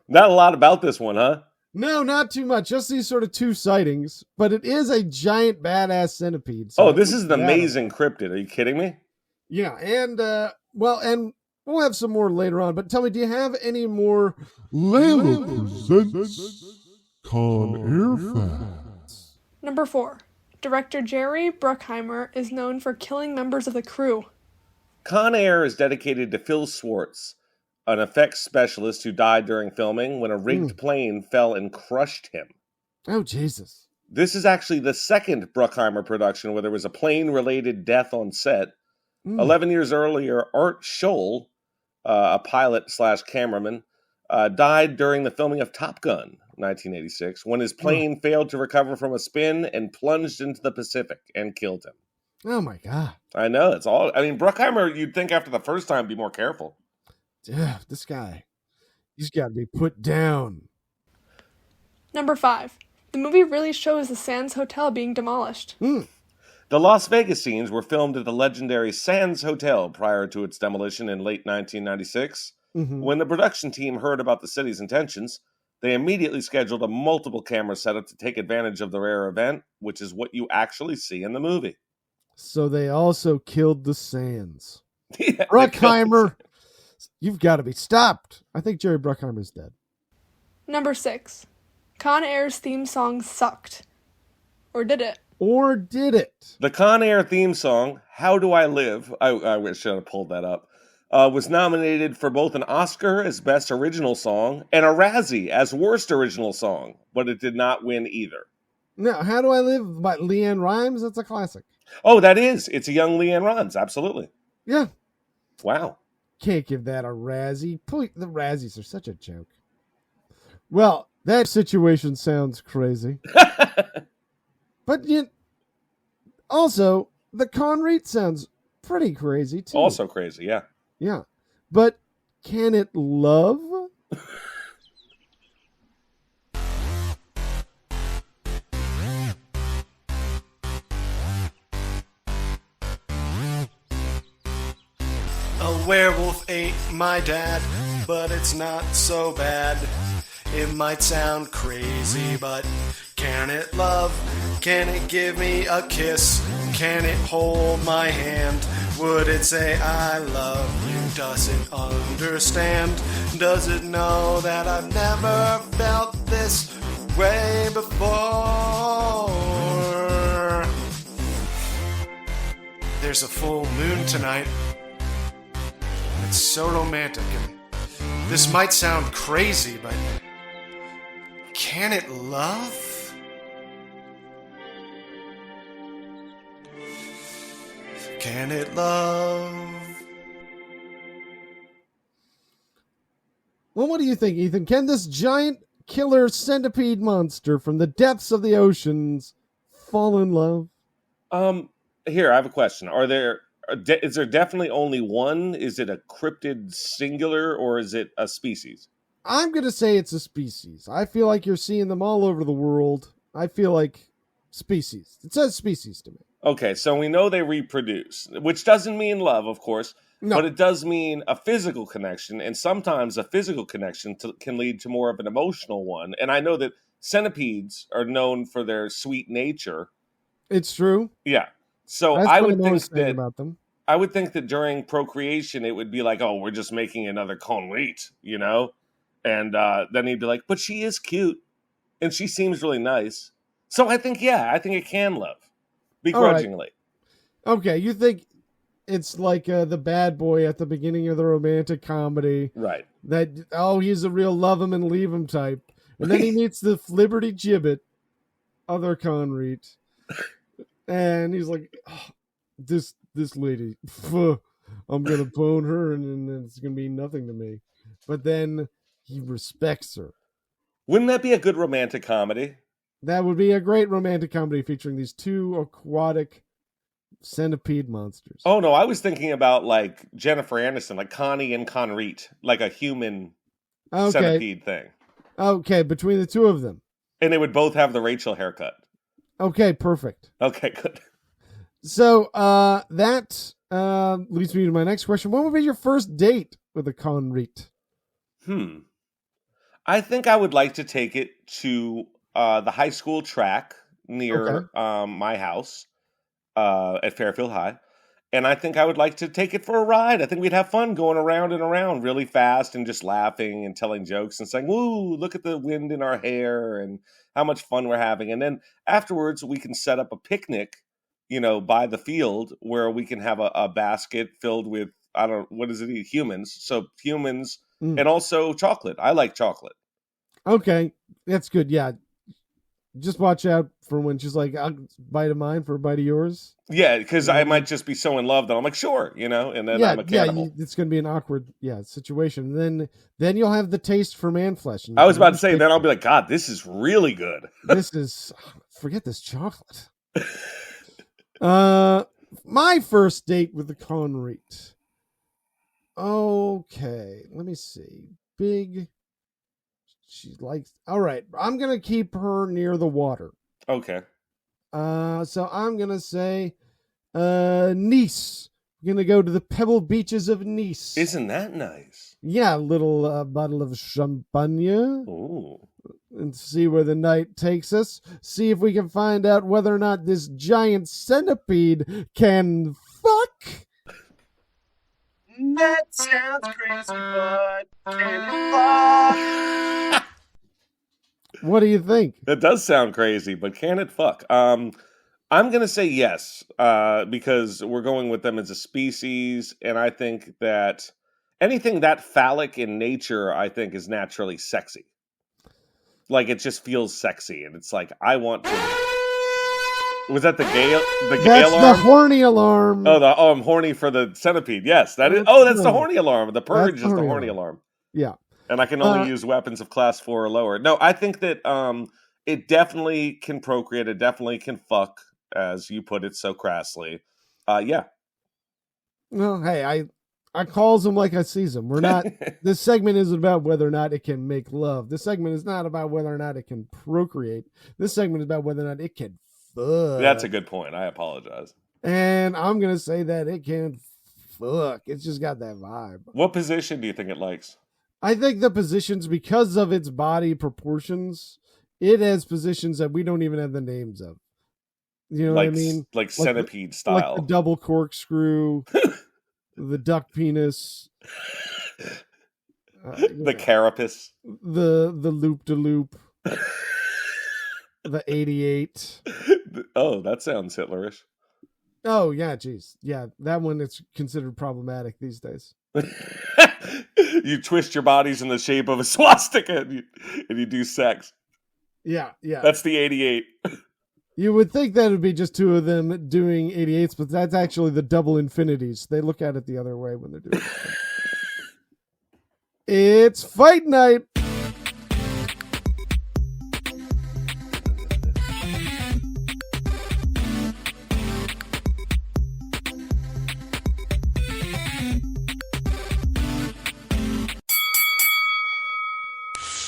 [SPEAKER 2] Not a lot about this one, huh?
[SPEAKER 1] No, not too much. Just these sort of two sightings. But it is a giant badass centipede. So
[SPEAKER 2] this is an amazing cryptid. Are you kidding me?
[SPEAKER 1] Yeah, and and we'll have some more later on. But tell me, do you have any more?
[SPEAKER 4] Layla presents Con Air Facts.
[SPEAKER 5] Number 4. Director Jerry Bruckheimer is known for killing members of the crew.
[SPEAKER 2] Con Air is dedicated to Phil Swartz, an effects specialist who died during filming when a rigged plane fell and crushed him.
[SPEAKER 1] Oh, Jesus.
[SPEAKER 2] This is actually the second Bruckheimer production where there was a plane-related death on set. 11 years earlier, Art Scholl a pilot / cameraman, died during the filming of Top Gun 1986 when his plane failed to recover from a spin and plunged into the Pacific and killed him.
[SPEAKER 1] Oh my God.
[SPEAKER 2] I know. It's all. I mean, Bruckheimer, you'd think after the first time, be more careful.
[SPEAKER 1] Yeah, this guy, he's got to be put down.
[SPEAKER 5] Number 5. The movie really shows the Sands Hotel being demolished.
[SPEAKER 2] The Las Vegas scenes were filmed at the legendary Sands Hotel prior to its demolition in late 1996. When the production team heard about the city's intentions, they immediately scheduled a multiple camera setup to take advantage of the rare event, which is what you actually see in the movie.
[SPEAKER 1] So they also killed the Sands.
[SPEAKER 2] Yeah,
[SPEAKER 1] Bruckheimer, you've got to be stopped. I think Jerry Bruckheimer's dead.
[SPEAKER 5] Number 6. Con Air's theme song sucked. Or did it?
[SPEAKER 1] Or did it?
[SPEAKER 2] The Con Air theme song, How Do I Live, I wish I had pulled that up, was nominated for both an Oscar as Best Original Song and a Razzie as Worst Original Song, but it did not win either.
[SPEAKER 1] No, How Do I Live by Leanne Rimes? That's a classic.
[SPEAKER 2] Oh, that is. It's a young Leanne Rimes, absolutely.
[SPEAKER 1] Yeah.
[SPEAKER 2] Wow.
[SPEAKER 1] Can't give that a Razzie. The Razzies are such a joke. Well, that situation sounds crazy. But also, the Con Rit sounds pretty crazy, too.
[SPEAKER 2] Also crazy, yeah.
[SPEAKER 1] Yeah. But can it love?
[SPEAKER 6] A werewolf ate my dad, but it's not so bad. It might sound crazy, but can it love? Can it give me a kiss? Can it hold my hand? Would it say I love you? Does it understand? Does it know that I've never felt this way before? There's a full moon tonight. It's so romantic, and this might sound crazy, but can it love? Can it love?
[SPEAKER 1] Well, what do you think, Ethan? Can this giant killer centipede monster from the depths of the oceans fall in love?
[SPEAKER 2] Here, I have a question. Is there definitely only one? Is it a cryptid singular, or is it a species?
[SPEAKER 1] I'm going to say it's a species. I feel like you're seeing them all over the world. I feel like species. It says species to me.
[SPEAKER 2] Okay, so we know they reproduce, which doesn't mean love, of course, but it does mean a physical connection, and sometimes a physical connection can lead to more of an emotional one. And I know that centipedes are known for their sweet nature.
[SPEAKER 1] It's true.
[SPEAKER 2] Yeah. So
[SPEAKER 1] That's
[SPEAKER 2] I
[SPEAKER 1] what
[SPEAKER 2] would
[SPEAKER 1] I'm
[SPEAKER 2] think
[SPEAKER 1] always saying
[SPEAKER 2] that
[SPEAKER 1] about them.
[SPEAKER 2] I would think that during procreation it would be like, oh, we're just making another Con Rit, you know? And then he'd be like, but she is cute and she seems really nice. So I think it can love begrudgingly.
[SPEAKER 1] Right. Okay, you think it's like the bad boy at the beginning of the romantic comedy.
[SPEAKER 2] Right.
[SPEAKER 1] That, he's a real love him and leave him type. And then he meets the Liberty Gibbet, other Con Rit. And he's like, this lady, I'm going to bone her and it's going to be nothing to me. But then he respects her.
[SPEAKER 2] Wouldn't that be a good romantic comedy?
[SPEAKER 1] That would be a great romantic comedy featuring these two aquatic centipede monsters.
[SPEAKER 2] Oh, no, I was thinking about like Jennifer Aniston, like Connie and Con Rit, like a human centipede thing.
[SPEAKER 1] Okay, between the two of them.
[SPEAKER 2] And they would both have the Rachel haircut.
[SPEAKER 1] Okay, perfect.
[SPEAKER 2] Okay, good.
[SPEAKER 1] So that leads me to my next question. What would be your first date with a Con Rit?
[SPEAKER 2] I think I would like to take it to the high school track near my house at Fairfield High. And I think I would like to take it for a ride. I think we'd have fun going around and around really fast and just laughing and telling jokes and saying, woo, look at the wind in our hair and how much fun we're having. And then afterwards, we can set up a picnic, by the field where we can have a basket filled with, humans. So humans and also chocolate. I like chocolate.
[SPEAKER 1] Okay, that's good. Yeah. Just watch out for when she's like, "I'll bite of mine for a bite of yours."
[SPEAKER 2] Yeah, because I might just be so in love that I'm like, sure, and then I'm a cannibal.
[SPEAKER 1] It's going to be an awkward, situation. Then you'll have the taste for man flesh.
[SPEAKER 2] I was about to say, then I'll be like, God, this is really good.
[SPEAKER 1] Forget this chocolate. My first date with the Con Rit. Okay, let me see. Big. She likes. All right, I'm gonna keep her near the water.
[SPEAKER 2] Okay.
[SPEAKER 1] So I'm gonna say, Nice. We're gonna go to the pebble beaches of Nice.
[SPEAKER 2] Isn't that nice?
[SPEAKER 1] Yeah, a little bottle of champagne.
[SPEAKER 2] Ooh.
[SPEAKER 1] And see where the night takes us. See if we can find out whether or not this giant centipede can fuck.
[SPEAKER 6] That sounds crazy, but can it fuck?
[SPEAKER 1] What do you think?
[SPEAKER 2] That does sound crazy, but can it fuck? I'm gonna say yes, because we're going with them as a species, and I think that anything that phallic in nature, I think, is naturally sexy. Like, it just feels sexy, and it's like, I want to. Was that the gay? The gay
[SPEAKER 1] That's
[SPEAKER 2] alarm?
[SPEAKER 1] the horny alarm.
[SPEAKER 2] Oh, I'm horny for the centipede. Yes, that is. Oh, that's the horny alarm. The purge is the horny alarm.
[SPEAKER 1] Yeah,
[SPEAKER 2] and I can only use weapons of class 4 or lower. No, I think that it definitely can procreate. It definitely can fuck, as you put it so crassly. Yeah.
[SPEAKER 1] Well, hey, I calls them like I sees them. We're not. This segment isn't about whether or not it can make love. This segment is not about whether or not it can procreate. This segment is about whether or not it can fuck.
[SPEAKER 2] That's a good point. I apologize.
[SPEAKER 1] And I'm gonna say that it can fuck. It's just got that vibe.
[SPEAKER 2] What position do you think it likes?
[SPEAKER 1] I think the positions, because of its body proportions, it has positions that we don't even have the names of. You know what I mean?
[SPEAKER 2] Like centipede style.
[SPEAKER 1] Like the double corkscrew. The duck penis,
[SPEAKER 2] the carapace,
[SPEAKER 1] the loop de loop, the 88.
[SPEAKER 2] Oh, that sounds Hitlerish.
[SPEAKER 1] Oh yeah, geez, yeah, that one is considered problematic these days.
[SPEAKER 2] You twist your bodies in the shape of a swastika, and you do sex.
[SPEAKER 1] Yeah.
[SPEAKER 2] That's the 88.
[SPEAKER 1] You would think that would be just two of them doing 88s, but that's actually the double infinities. They look at it the other way when they're doing it. It's fight night.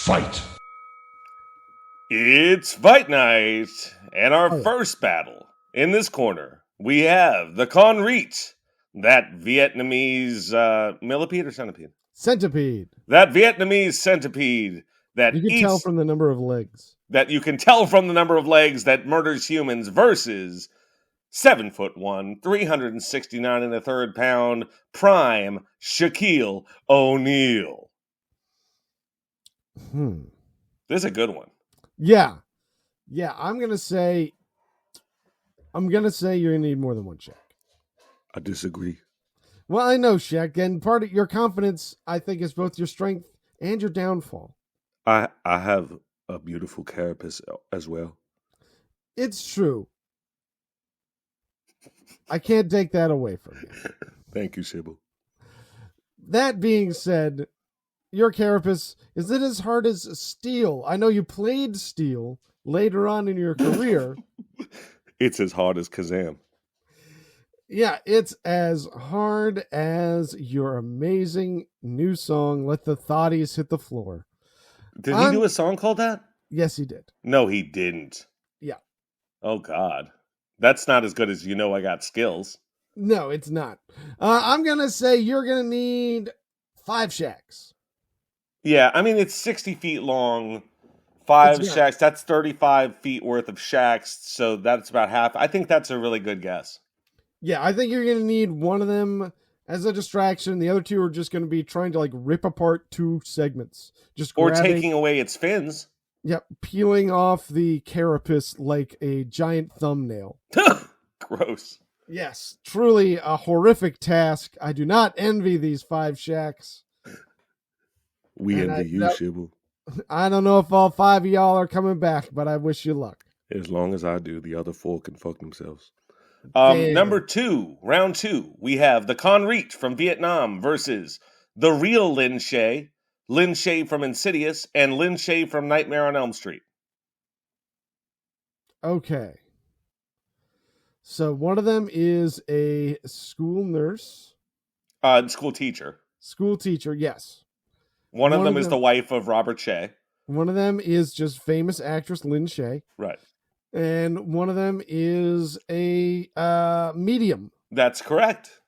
[SPEAKER 4] Fight!
[SPEAKER 2] It's fight night, and our first battle in this corner, we have the Con Rit, that Vietnamese millipede or centipede?
[SPEAKER 1] Centipede.
[SPEAKER 2] That Vietnamese centipede that
[SPEAKER 1] you can tell from the number of legs.
[SPEAKER 2] That you can tell from the number of legs that murders humans versus 7'1", 369 and a third pound, prime Shaquille O'Neal. This is a good one.
[SPEAKER 1] Yeah. I'm gonna say you're gonna need more than one Shaq.
[SPEAKER 2] I disagree.
[SPEAKER 1] Well, I know, Shaq, and part of your confidence, I think, is both your strength and your downfall.
[SPEAKER 2] I have a beautiful carapace as well.
[SPEAKER 1] It's true. I can't take that away from you.
[SPEAKER 2] Thank you, Sybil.
[SPEAKER 1] That being said, your carapace, is it as hard as steel? I know you played steel later on in your career.
[SPEAKER 2] It's as hard as Kazam.
[SPEAKER 1] Yeah, it's as hard as your amazing new song, Let the Thotties Hit the Floor.
[SPEAKER 2] Did he do a song called that?
[SPEAKER 1] Yes, he did.
[SPEAKER 2] No, he didn't.
[SPEAKER 1] Yeah.
[SPEAKER 2] Oh, God. That's not as good as You Know I Got Skills.
[SPEAKER 1] No, it's not. I'm going to say you're going to need 5 Shaqs.
[SPEAKER 2] Yeah, I mean, it's 60 feet long, 5 Shaqs. That's 35 feet worth of Shaqs, so that's about half. I think that's a really good guess.
[SPEAKER 1] Yeah, I think you're going to need one of them as a distraction. The other two are just going to be trying to rip apart 2 segments.
[SPEAKER 2] Or taking away its fins.
[SPEAKER 1] Yep, peeling off the carapace like a giant thumbnail.
[SPEAKER 2] Gross.
[SPEAKER 1] Yes, truly a horrific task. I do not envy these 5 Shaqs.
[SPEAKER 2] We envy you, Shibble.
[SPEAKER 1] I don't know if all 5 of y'all are coming back, but I wish you luck.
[SPEAKER 2] As long as I do, the other 4 can fuck themselves.
[SPEAKER 1] Damn.
[SPEAKER 2] Number 2, round 2, we have the Con Rit from Vietnam versus the real Lin Shaye from Insidious, and Lin Shaye from Nightmare on Elm Street.
[SPEAKER 1] Okay. So one of them is a school nurse.
[SPEAKER 2] School teacher.
[SPEAKER 1] School teacher, yes.
[SPEAKER 2] One of them is the wife of Robert Shaye.
[SPEAKER 1] One of them is just famous actress Lin Shaye.
[SPEAKER 2] Right.
[SPEAKER 1] And one of them is a medium.
[SPEAKER 2] That's correct.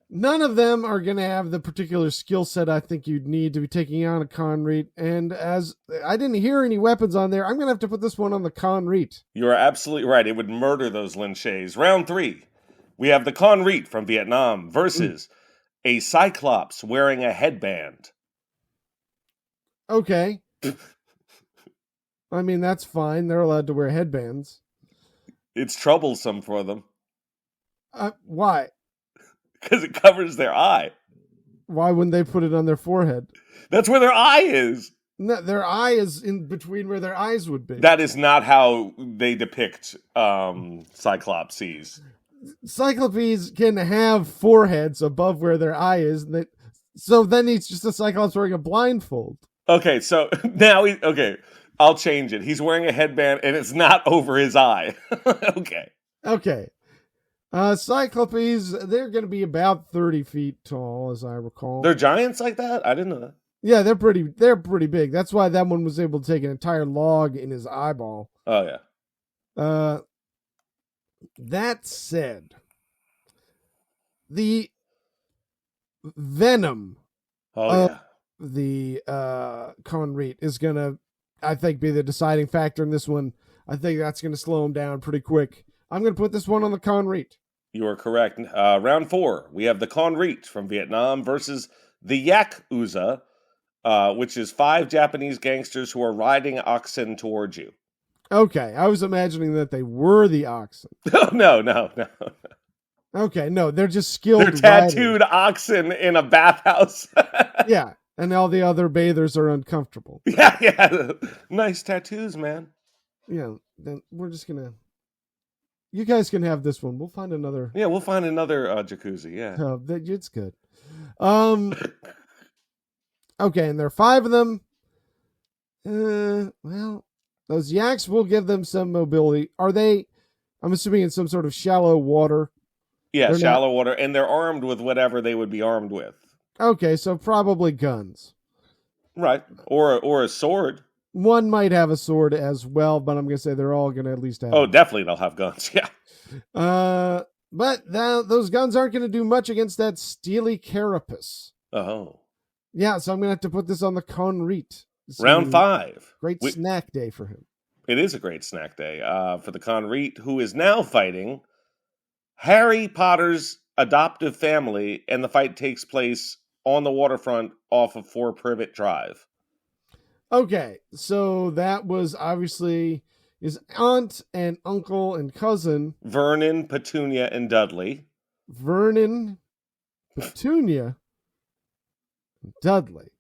[SPEAKER 1] None of them are going to have the particular skill set I think you'd need to be taking on a Con Rit. And as I didn't hear any weapons on there, I'm going to have to put this one on the Con Rit.
[SPEAKER 2] You are absolutely right. It would murder those Lin Shays. Round 3, we have the Con Rit from Vietnam versus a cyclops wearing a headband.
[SPEAKER 1] Okay. I mean, that's fine. They're allowed to wear headbands.
[SPEAKER 2] It's troublesome for them.
[SPEAKER 1] Why?
[SPEAKER 2] Because it covers their eye.
[SPEAKER 1] Why wouldn't they put it on their forehead?
[SPEAKER 2] That's where their eye is.
[SPEAKER 1] No, their eye is in between where their eyes would be.
[SPEAKER 2] That is not how they depict cyclopses.
[SPEAKER 1] Cyclopes can have foreheads above where their eye is. So then he's just a cyclops wearing a blindfold.
[SPEAKER 2] Okay, so now I'll change it. He's wearing a headband and it's not over his eye. Okay.
[SPEAKER 1] Cyclopes, they're going to be about 30 feet tall, as I recall.
[SPEAKER 2] They're giants like that? I didn't know that.
[SPEAKER 1] Yeah, they're pretty big. That's why that one was able to take an entire log in his eyeball.
[SPEAKER 2] Oh, yeah.
[SPEAKER 1] That said, the venom of the Con Rit is going to, I think, be the deciding factor in this one. I think that's going to slow him down pretty quick. I'm going to put this one on the Con Rit.
[SPEAKER 2] You are correct. Round 4, we have the Con Rit from Vietnam versus the Yakuza, which is 5 Japanese gangsters who are riding oxen towards you.
[SPEAKER 1] Okay, I was imagining that they were the oxen.
[SPEAKER 2] No.
[SPEAKER 1] Okay, no, they're just skilled.
[SPEAKER 2] They're tattooed oxen in a bathhouse.
[SPEAKER 1] Yeah, and all the other bathers are uncomfortable.
[SPEAKER 2] Yeah. Nice tattoos, man.
[SPEAKER 1] Yeah, then we're just going to... You guys can have this one. We'll find another.
[SPEAKER 2] Yeah, we'll find another jacuzzi. Yeah,
[SPEAKER 1] it's good. Okay, and there are 5 of them. Well, those yaks will give them some mobility. Are they? I'm assuming in some sort of shallow water.
[SPEAKER 2] Yeah, shallow water, and they're armed with whatever they would be armed with.
[SPEAKER 1] Okay, so probably guns.
[SPEAKER 2] Right, or a sword.
[SPEAKER 1] One might have a sword as well, but I'm going to say they're all going to at least have...
[SPEAKER 2] Oh, definitely they'll have guns, yeah.
[SPEAKER 1] But those guns aren't going to do much against that steely carapace.
[SPEAKER 2] Oh.
[SPEAKER 1] Yeah, so I'm going to have to put this on the Con Rit.
[SPEAKER 2] Round 5.
[SPEAKER 1] Great snack day for him.
[SPEAKER 2] It is a great snack day for the Con Rit, who is now fighting Harry Potter's adoptive family, and the fight takes place on the waterfront off of 4 Privet Drive.
[SPEAKER 1] Okay, so that was obviously his aunt and uncle and cousin.
[SPEAKER 2] Vernon, Petunia, and Dudley.
[SPEAKER 1] Vernon, Petunia, and Dudley.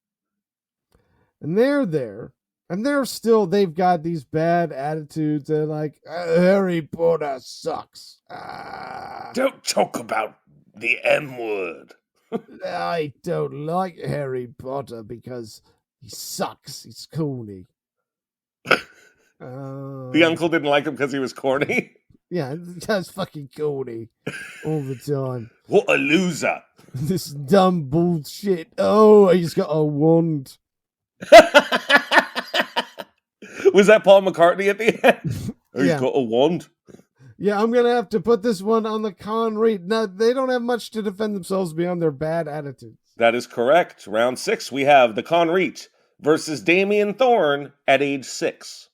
[SPEAKER 1] And they're there. And they've got these bad attitudes. They're like, Harry Potter sucks.
[SPEAKER 2] Don't talk about the M word.
[SPEAKER 1] I don't like Harry Potter because... he sucks. He's corny.
[SPEAKER 2] The uncle didn't like him because he was corny?
[SPEAKER 1] Yeah, that's fucking corny all the time.
[SPEAKER 2] What a loser.
[SPEAKER 1] This dumb bullshit. Oh, he's got a wand.
[SPEAKER 2] Was that Paul McCartney at the end? He's got a wand.
[SPEAKER 1] Yeah, I'm going to have to put this one on the Con Rit. Now, they don't have much to defend themselves beyond their bad attitudes.
[SPEAKER 2] That is correct. Round 6, we have the Con Rit versus Damien Thorne at age 6.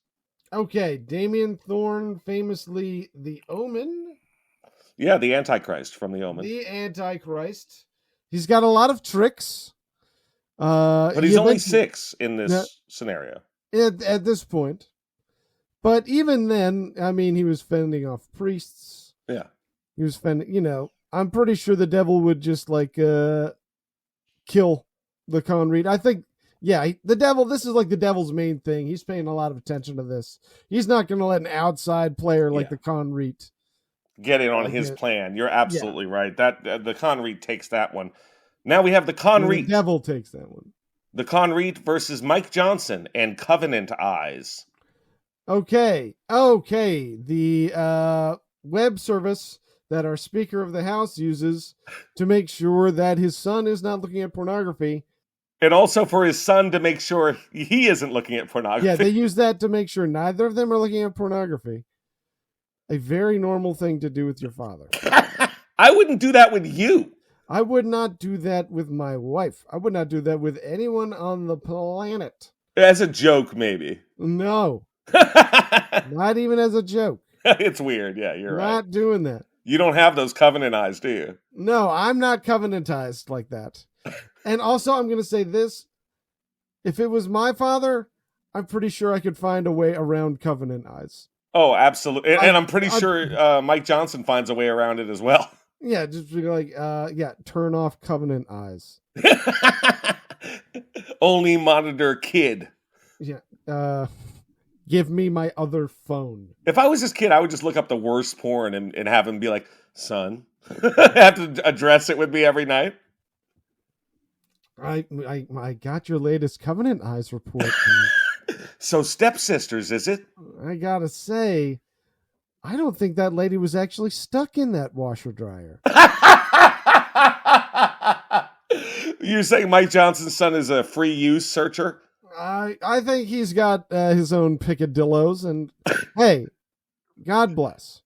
[SPEAKER 1] Okay, Damien Thorne, famously the Omen.
[SPEAKER 2] Yeah, the Antichrist from the Omen.
[SPEAKER 1] The Antichrist. He's got a lot of tricks.
[SPEAKER 2] But he's only 6 in this scenario.
[SPEAKER 1] At this point. But even then, I mean, he was fending off priests.
[SPEAKER 2] Yeah.
[SPEAKER 1] He was fending, I'm pretty sure the devil would just, kill the Con Rit. I think Yeah, the devil, this is like the devil's main thing. He's paying a lot of attention to this. He's not going to let an outside player like the Con Rit
[SPEAKER 2] get in on his plan. You're absolutely right. That the Con Rit takes that one. Now we have the Con Rit.
[SPEAKER 1] The devil takes that one.
[SPEAKER 2] The Con Rit versus Mike Johnson and Covenant Eyes.
[SPEAKER 1] Okay. The web service that our Speaker of the House uses to make sure that his son is not looking at pornography.
[SPEAKER 2] And also for his son to make sure he isn't looking at pornography.
[SPEAKER 1] Yeah, they use that to make sure neither of them are looking at pornography. A very normal thing to do with your father.
[SPEAKER 2] I wouldn't do that with you.
[SPEAKER 1] I would not do that with my wife. I would not do that with anyone on the planet.
[SPEAKER 2] As a joke, maybe.
[SPEAKER 1] No. Not even as a joke.
[SPEAKER 2] It's weird. Yeah, you're right.
[SPEAKER 1] Not doing that.
[SPEAKER 2] You don't have those covenant eyes, do you?
[SPEAKER 1] No, I'm not covenantized like that. And also, I'm going to say this. If it was my father, I'm pretty sure I could find a way around covenant eyes.
[SPEAKER 2] Oh, absolutely. And I'm pretty sure Mike Johnson finds a way around it as well.
[SPEAKER 1] Yeah, just be like, turn off covenant eyes.
[SPEAKER 2] Only monitor kid.
[SPEAKER 1] Yeah. Give me my other phone.
[SPEAKER 2] If I was this kid, I would just look up the worst porn and have him be like, son, have to address it with me every night.
[SPEAKER 1] I got your latest Covenant Eyes report.
[SPEAKER 2] So stepsisters, is it?
[SPEAKER 1] I gotta say, I don't think that lady was actually stuck in that washer dryer.
[SPEAKER 2] You're saying Mike Johnson's son is a free use searcher?
[SPEAKER 1] I think he's got his own picadillos, and hey, God bless.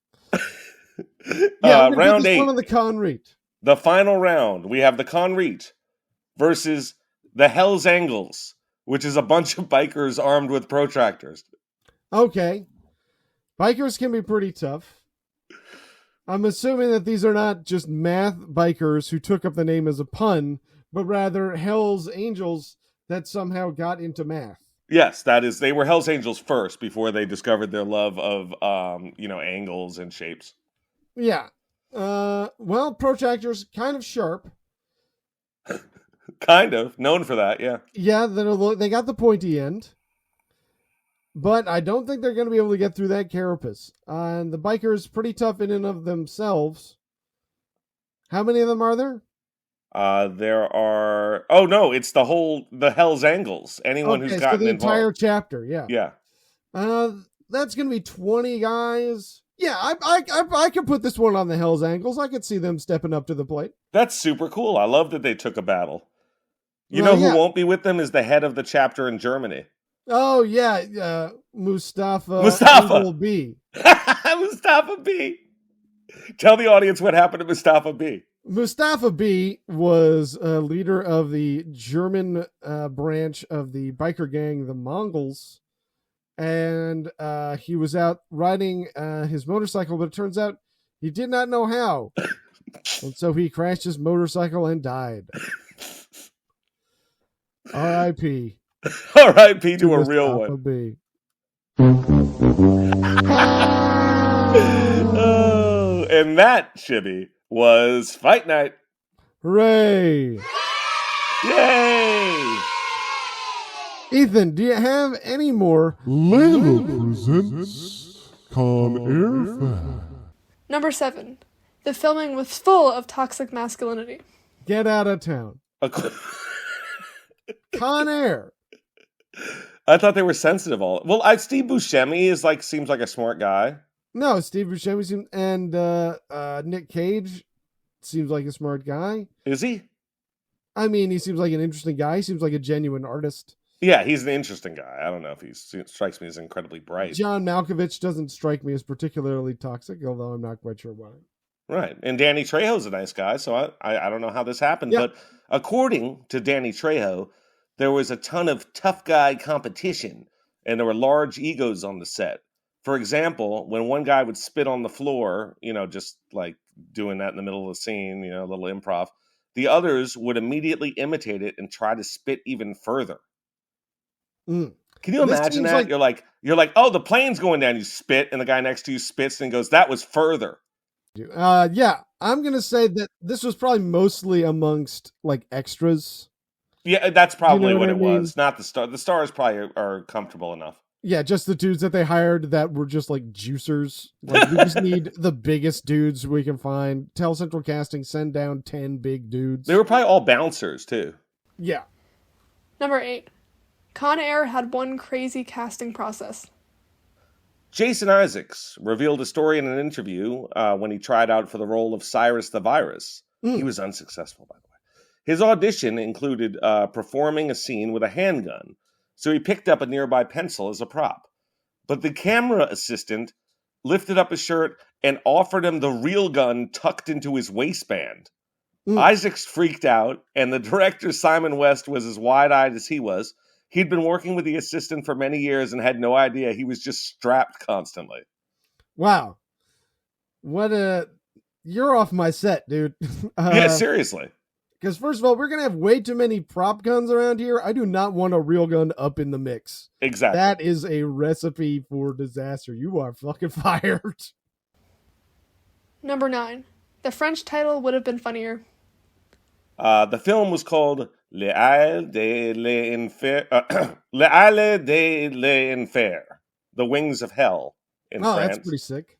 [SPEAKER 1] Yeah,
[SPEAKER 2] round 8.
[SPEAKER 1] One of the Con Rit.
[SPEAKER 2] The final round. We have the Con Rit versus the Hell's Angles, which is a bunch of bikers armed with protractors.
[SPEAKER 1] Okay. Bikers can be pretty tough. I'm assuming that these are not just math bikers who took up the name as a pun, but rather Hell's Angels that somehow got into math.
[SPEAKER 2] Yes, that is. They were Hell's Angels first before they discovered their love of, angles and shapes.
[SPEAKER 1] Yeah. Well, protractors, kind of sharp.
[SPEAKER 2] Kind of. Known for that, yeah.
[SPEAKER 1] Yeah, they got the pointy end. But I don't think they're going to be able to get through that carapace. And the bikers, pretty tough in and of themselves. How many of them are there?
[SPEAKER 2] There are... Oh, no, it's the Hell's Angles. Anyone who's gotten
[SPEAKER 1] the
[SPEAKER 2] involved.
[SPEAKER 1] Entire chapter, yeah.
[SPEAKER 2] Yeah.
[SPEAKER 1] That's going to be 20 guys. Yeah, I could put this one on the Hell's Angles. I could see them stepping up to the plate.
[SPEAKER 2] That's super cool. I love that they took a battle. You know who won't be with them is the head of the chapter in Germany.
[SPEAKER 1] Oh, yeah. Mustafa B.
[SPEAKER 2] Mustafa B. Tell the audience what happened to Mustafa B.
[SPEAKER 1] Mustafa B was a leader of the German branch of the biker gang, the Mongols. And he was out riding his motorcycle, but it turns out he did not know how. And so he crashed his motorcycle and died. R.I.P.
[SPEAKER 2] R.I.P. to a real one.
[SPEAKER 1] B.
[SPEAKER 2] Oh, and that, Shibby, was Fight Night.
[SPEAKER 1] Hooray!
[SPEAKER 2] Yay!
[SPEAKER 1] Ethan, do you have any more?
[SPEAKER 4] Layla presents Con Air Fact.
[SPEAKER 5] Number 7. The filming was full of toxic masculinity.
[SPEAKER 1] Get out of town. Con Air.
[SPEAKER 2] I thought they were sensitive all. Well, Steve Buscemi seems like a smart guy.
[SPEAKER 1] No, Steve Buscemi and Nick Cage seems like a smart guy.
[SPEAKER 2] Is he?
[SPEAKER 1] I mean, he seems like an interesting guy. He seems like a genuine artist.
[SPEAKER 2] Yeah, he's an interesting guy. I don't know if he strikes me as incredibly bright.
[SPEAKER 1] John Malkovich doesn't strike me as particularly toxic, although I'm not quite sure why.
[SPEAKER 2] Right. And Danny Trejo's a nice guy, so I don't know how this happened. Yeah. But according to Danny Trejo, there was a ton of tough guy competition, and there were large egos on the set. For example, when one guy would spit on the floor, just like doing that in the middle of the scene, a little improv, the others would immediately imitate it and try to spit even further.
[SPEAKER 1] Mm.
[SPEAKER 2] Can you imagine that? You're like, oh, the plane's going down. You spit, and the guy next to you spits and goes, that was further.
[SPEAKER 1] Yeah, I'm going to say that this was probably mostly amongst extras.
[SPEAKER 2] Yeah, that's probably what
[SPEAKER 1] I
[SPEAKER 2] it
[SPEAKER 1] mean?
[SPEAKER 2] was. Not the star. The stars probably are comfortable enough.
[SPEAKER 1] Yeah, just the dudes that they hired that were just like juicers. Like, we just need the biggest dudes we can find. Tell Central Casting, send down 10 big dudes.
[SPEAKER 2] They were probably all bouncers, too.
[SPEAKER 1] Yeah.
[SPEAKER 5] Number 8. Con Air had one crazy casting process.
[SPEAKER 2] Jason Isaacs revealed a story in an interview when he tried out for the role of Cyrus the Virus. He was unsuccessful, by the way. His audition included performing a scene with a handgun, so he picked up a nearby pencil as a prop. But the camera assistant lifted up his shirt and offered him the real gun tucked into his waistband. Isaacs freaked out, and the director, Simon West, was as wide-eyed as he was. He'd been working with the assistant for many years and had no idea he was just strapped constantly.
[SPEAKER 1] Wow. You're off my set, dude.
[SPEAKER 2] Yeah, seriously.
[SPEAKER 1] Because first of all, we're going to have way too many prop guns around here. I do not want a real gun up in the mix.
[SPEAKER 2] Exactly.
[SPEAKER 1] That is a recipe for disaster. You are fucking fired.
[SPEAKER 5] Number 9. The French title would have been funnier.
[SPEAKER 2] The film was called Les Ailes de l'Enfer, The Wings of Hell in France.
[SPEAKER 1] That's pretty sick.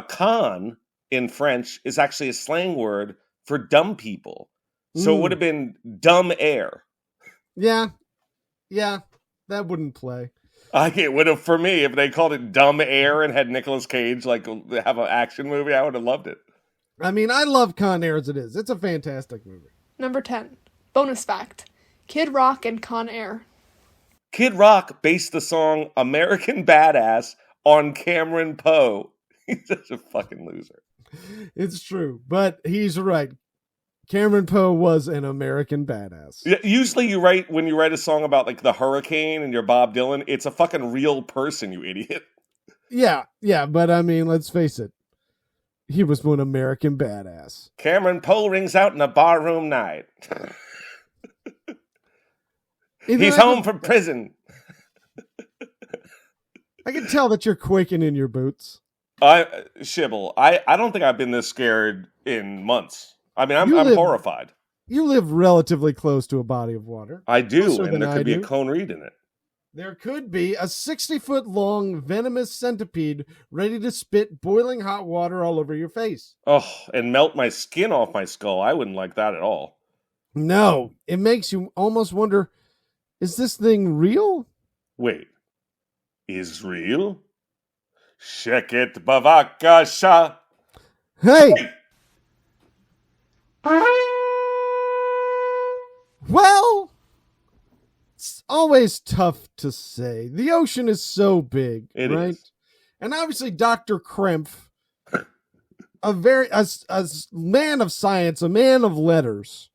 [SPEAKER 2] Con in French is actually a slang word for dumb people. So it would have been dumb air.
[SPEAKER 1] Yeah, that wouldn't play.
[SPEAKER 2] It would have for me if they called it Dumb Air and had Nicolas Cage like have an action movie. I would have loved it.
[SPEAKER 1] I mean, I love Con Air as it is. It's a fantastic movie.
[SPEAKER 5] Number 10. Bonus fact. Kid Rock and Con Air.
[SPEAKER 2] Kid Rock based the song American Badass on Cameron Poe. He's such a fucking loser.
[SPEAKER 1] It's true, but he's right. Cameron Poe was an American badass.
[SPEAKER 2] Yeah, usually when you write a song about like the hurricane and you're Bob Dylan, it's a fucking real person, you idiot.
[SPEAKER 1] Yeah, but I mean, let's face it. He was one American badass.
[SPEAKER 2] Cameron Poe rings out in a barroom night. He's home from prison.
[SPEAKER 1] I can tell that you're quaking in your boots.
[SPEAKER 2] Shibble, I don't think I've been this scared in months. I mean, I'm horrified.
[SPEAKER 1] You live relatively close to a body of water.
[SPEAKER 2] I do,
[SPEAKER 1] Closer
[SPEAKER 2] and
[SPEAKER 1] than
[SPEAKER 2] there
[SPEAKER 1] I
[SPEAKER 2] could be a
[SPEAKER 1] do.
[SPEAKER 2] Con Rit in it.
[SPEAKER 1] There could be a 60-foot long venomous centipede ready to spit boiling hot water all over your face.
[SPEAKER 2] Oh, and melt my skin off my skull. I wouldn't like that at all.
[SPEAKER 1] No, it makes you almost wonder, is this thing real?
[SPEAKER 2] Wait, is real? Check it, Bavakasha.
[SPEAKER 1] Hey! Well, it's always tough to say. The ocean is so big,
[SPEAKER 2] It
[SPEAKER 1] right?
[SPEAKER 2] is.
[SPEAKER 1] And obviously Dr. Krempf, a man of science, a man of letters.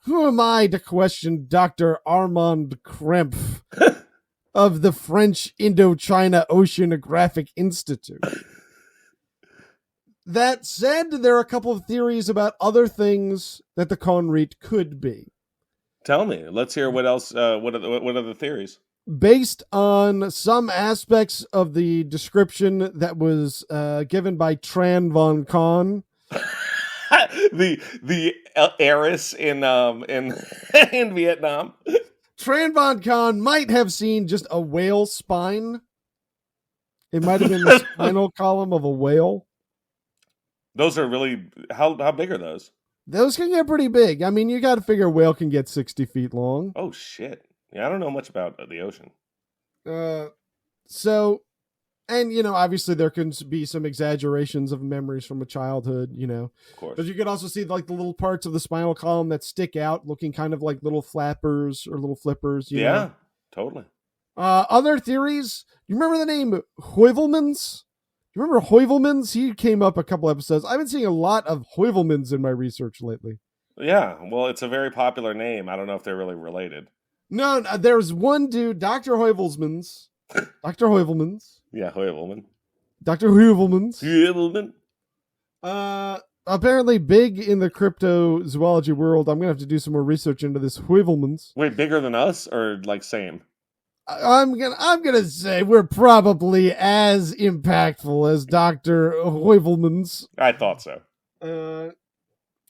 [SPEAKER 1] Who am I to question Dr. Armand Krempf of the French Indochina Oceanographic Institute? That said, there are a couple of theories about other things that the Con Rit could be.
[SPEAKER 2] Tell me. Let's hear what else. What are the theories?
[SPEAKER 1] Based on some aspects of the description that was given by Tran Von Con.
[SPEAKER 2] the heiress in in Vietnam.
[SPEAKER 1] Tran Von Con might have seen just a whale spine. It might have been the spinal column of a whale.
[SPEAKER 2] Those are really how big are those?
[SPEAKER 1] Those can get pretty big. I mean, you got to figure a whale can get 60 feet long.
[SPEAKER 2] Oh shit! Yeah, I don't know much about the ocean.
[SPEAKER 1] So, and obviously there can be some exaggerations of memories from a childhood,
[SPEAKER 2] Of course.
[SPEAKER 1] But you could also see like the little parts of the spinal column that stick out, looking kind of like little flappers or little flippers. You know?
[SPEAKER 2] Totally.
[SPEAKER 1] Other theories. You remember the name Heuvelmans? You remember Heuvelmans? He came up a couple episodes. I've been seeing a lot of Heuvelmans in my research lately.
[SPEAKER 2] Yeah, well, it's a very popular name. I don't know if they're really related.
[SPEAKER 1] No, there's one dude, Dr. Heuvelmans. Dr. Heuvelmans.
[SPEAKER 2] Yeah, Heuvelman.
[SPEAKER 1] Dr. Heuvelmans.
[SPEAKER 2] Heuvelman.
[SPEAKER 1] Apparently big in the cryptozoology world. I'm going to have to do some more research into this Heuvelmans.
[SPEAKER 2] Wait, bigger than us or like same?
[SPEAKER 1] I'm gonna say we're probably as impactful as Dr. Heuvelmans.
[SPEAKER 2] I thought so.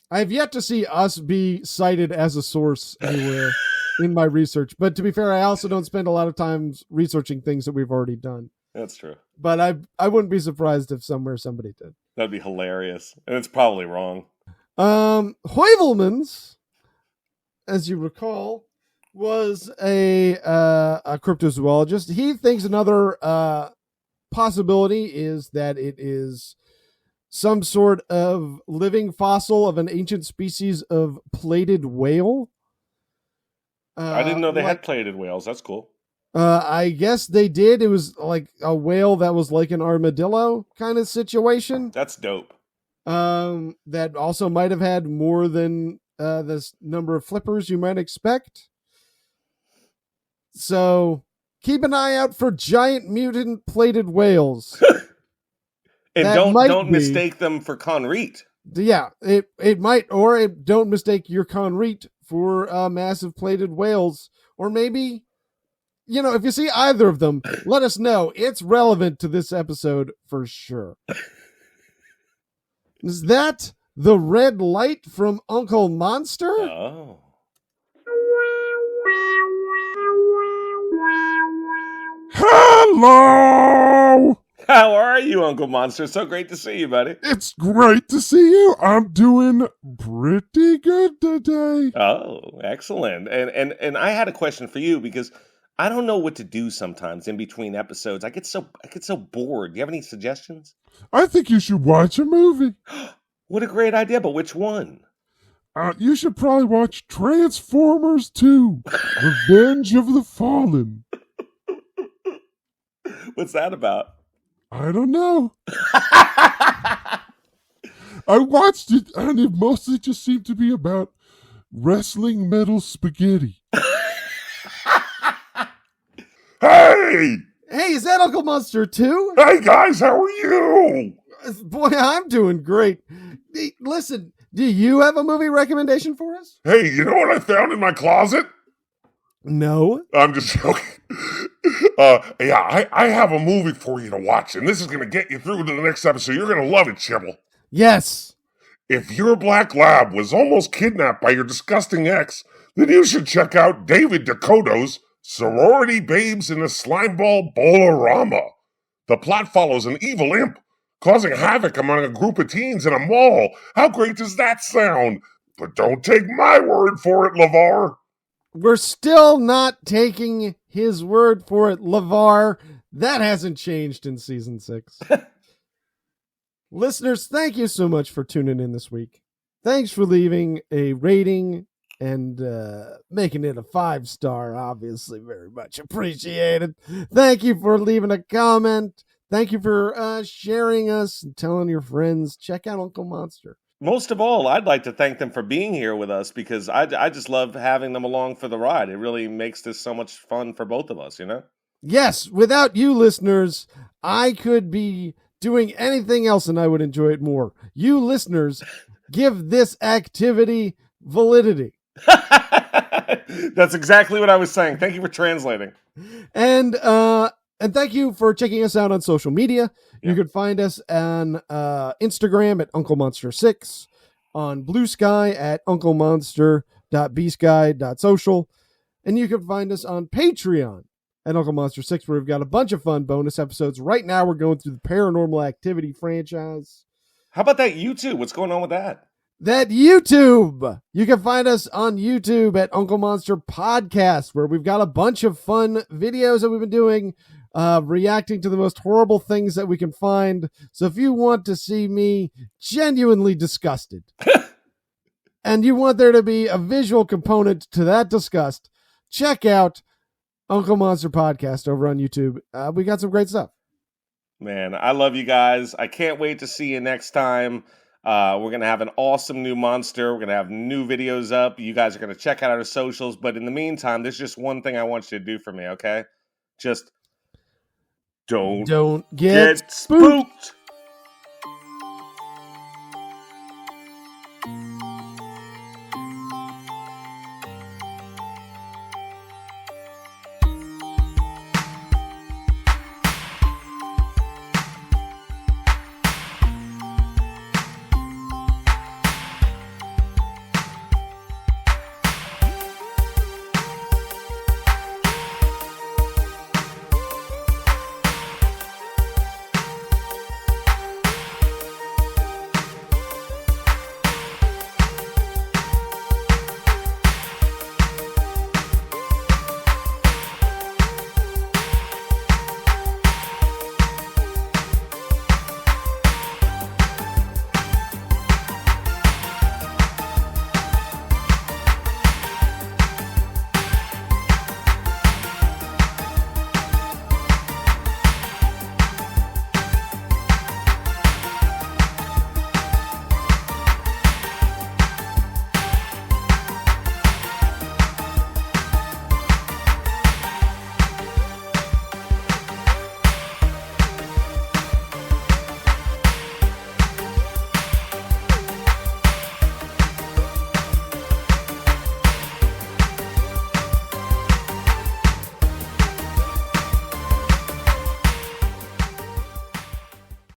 [SPEAKER 1] I have yet to see us be cited as a source anywhere. in my research. But to be fair, I also don't spend a lot of time researching things that we've already done.
[SPEAKER 2] That's true.
[SPEAKER 1] But I wouldn't be surprised if somewhere somebody did.
[SPEAKER 2] That'd be hilarious. And it's probably wrong.
[SPEAKER 1] Heuvelmans, as you recall, was a cryptozoologist. He thinks another possibility is that it is some sort of living fossil of an ancient species of plated whale.
[SPEAKER 2] I didn't know they had plated whales. That's cool.
[SPEAKER 1] I guess they did. It was like a whale that was like an armadillo kind of situation.
[SPEAKER 2] That's dope.
[SPEAKER 1] That also might have had more than this number of flippers you might expect. So keep an eye out for giant mutant plated whales.
[SPEAKER 2] And don't mistake them for Con Rit.
[SPEAKER 1] Yeah, it might, or don't mistake your Con Rit for massive plated whales, or maybe, if you see either of them, let us know. It's relevant to this episode for sure. Is that the red light from Uncle Monster?
[SPEAKER 2] Oh.
[SPEAKER 4] Hello!
[SPEAKER 2] How are you, Uncle Monster? So great to see you, buddy.
[SPEAKER 4] It's great to see you. I'm doing pretty good today.
[SPEAKER 2] Oh, excellent. And I had a question for you because I don't know what to do sometimes in between episodes. I get so bored. Do you have any suggestions?
[SPEAKER 4] I think you should watch a movie.
[SPEAKER 2] What a great idea, but which one?
[SPEAKER 4] You should probably watch Transformers 2, Revenge of the Fallen.
[SPEAKER 2] What's that about?
[SPEAKER 4] I don't know. I watched it, and it mostly just seemed to be about wrestling metal spaghetti.
[SPEAKER 7] Hey!
[SPEAKER 1] Hey, is that Uncle Monster too?
[SPEAKER 7] Hey guys, how are you?
[SPEAKER 1] Boy, I'm doing great. Hey, listen, do you have a movie recommendation for us?
[SPEAKER 7] Hey, you know what I found in my closet?
[SPEAKER 1] No.
[SPEAKER 7] I'm just joking. I have a movie for you to watch, and this is going to get you through to the next episode. You're going to love it, Chibble.
[SPEAKER 1] Yes.
[SPEAKER 7] If your black lab was almost kidnapped by your disgusting ex, then you should check out David Dakota's Sorority Babes in a Slimeball Bolorama. The plot follows an evil imp causing havoc among a group of teens in a mall. How great does that sound? But don't take my word for it, LeVar.
[SPEAKER 1] We're still not taking his word for it, LeVar. That hasn't changed in season 6. Listeners, thank you so much for tuning in this week. Thanks for leaving a rating and making it a 5-star. Obviously, very much appreciated. Thank you for leaving a comment. Thank you for sharing us and telling your friends. Check out Uncle Monster.
[SPEAKER 2] Most of all, I'd like to thank them for being here with us because I just love having them along for the ride. It really makes this so much fun for both of us,
[SPEAKER 1] Yes, without you listeners, I could be doing anything else and I would enjoy it more. You listeners give this activity validity.
[SPEAKER 2] That's exactly what I was saying. Thank you for translating.
[SPEAKER 1] And thank you for checking us out on social media. You can find us on Instagram at UncleMonster6, on Blue Sky at UncleMonster.bsky.social, and you can find us on Patreon at UncleMonster6, where we've got a bunch of fun bonus episodes. Right now, we're going through the Paranormal Activity franchise.
[SPEAKER 2] How about that YouTube? What's going on with that?
[SPEAKER 1] That YouTube. You can find us on YouTube at Uncle Monster Podcast, where we've got a bunch of fun videos that we've been doing, reacting to the most horrible things that we can find. So if you want to see me genuinely disgusted and you want there to be a visual component to that disgust, check out Uncle Monster Podcast over on YouTube. We got some great stuff.
[SPEAKER 2] Man, I love you guys. I can't wait to see you next time. We're going to have an awesome new monster. We're going to have new videos up. You guys are going to check out our socials. But in the meantime, there's just one thing I want you to do for me, okay? Just don't
[SPEAKER 1] get
[SPEAKER 2] spooked.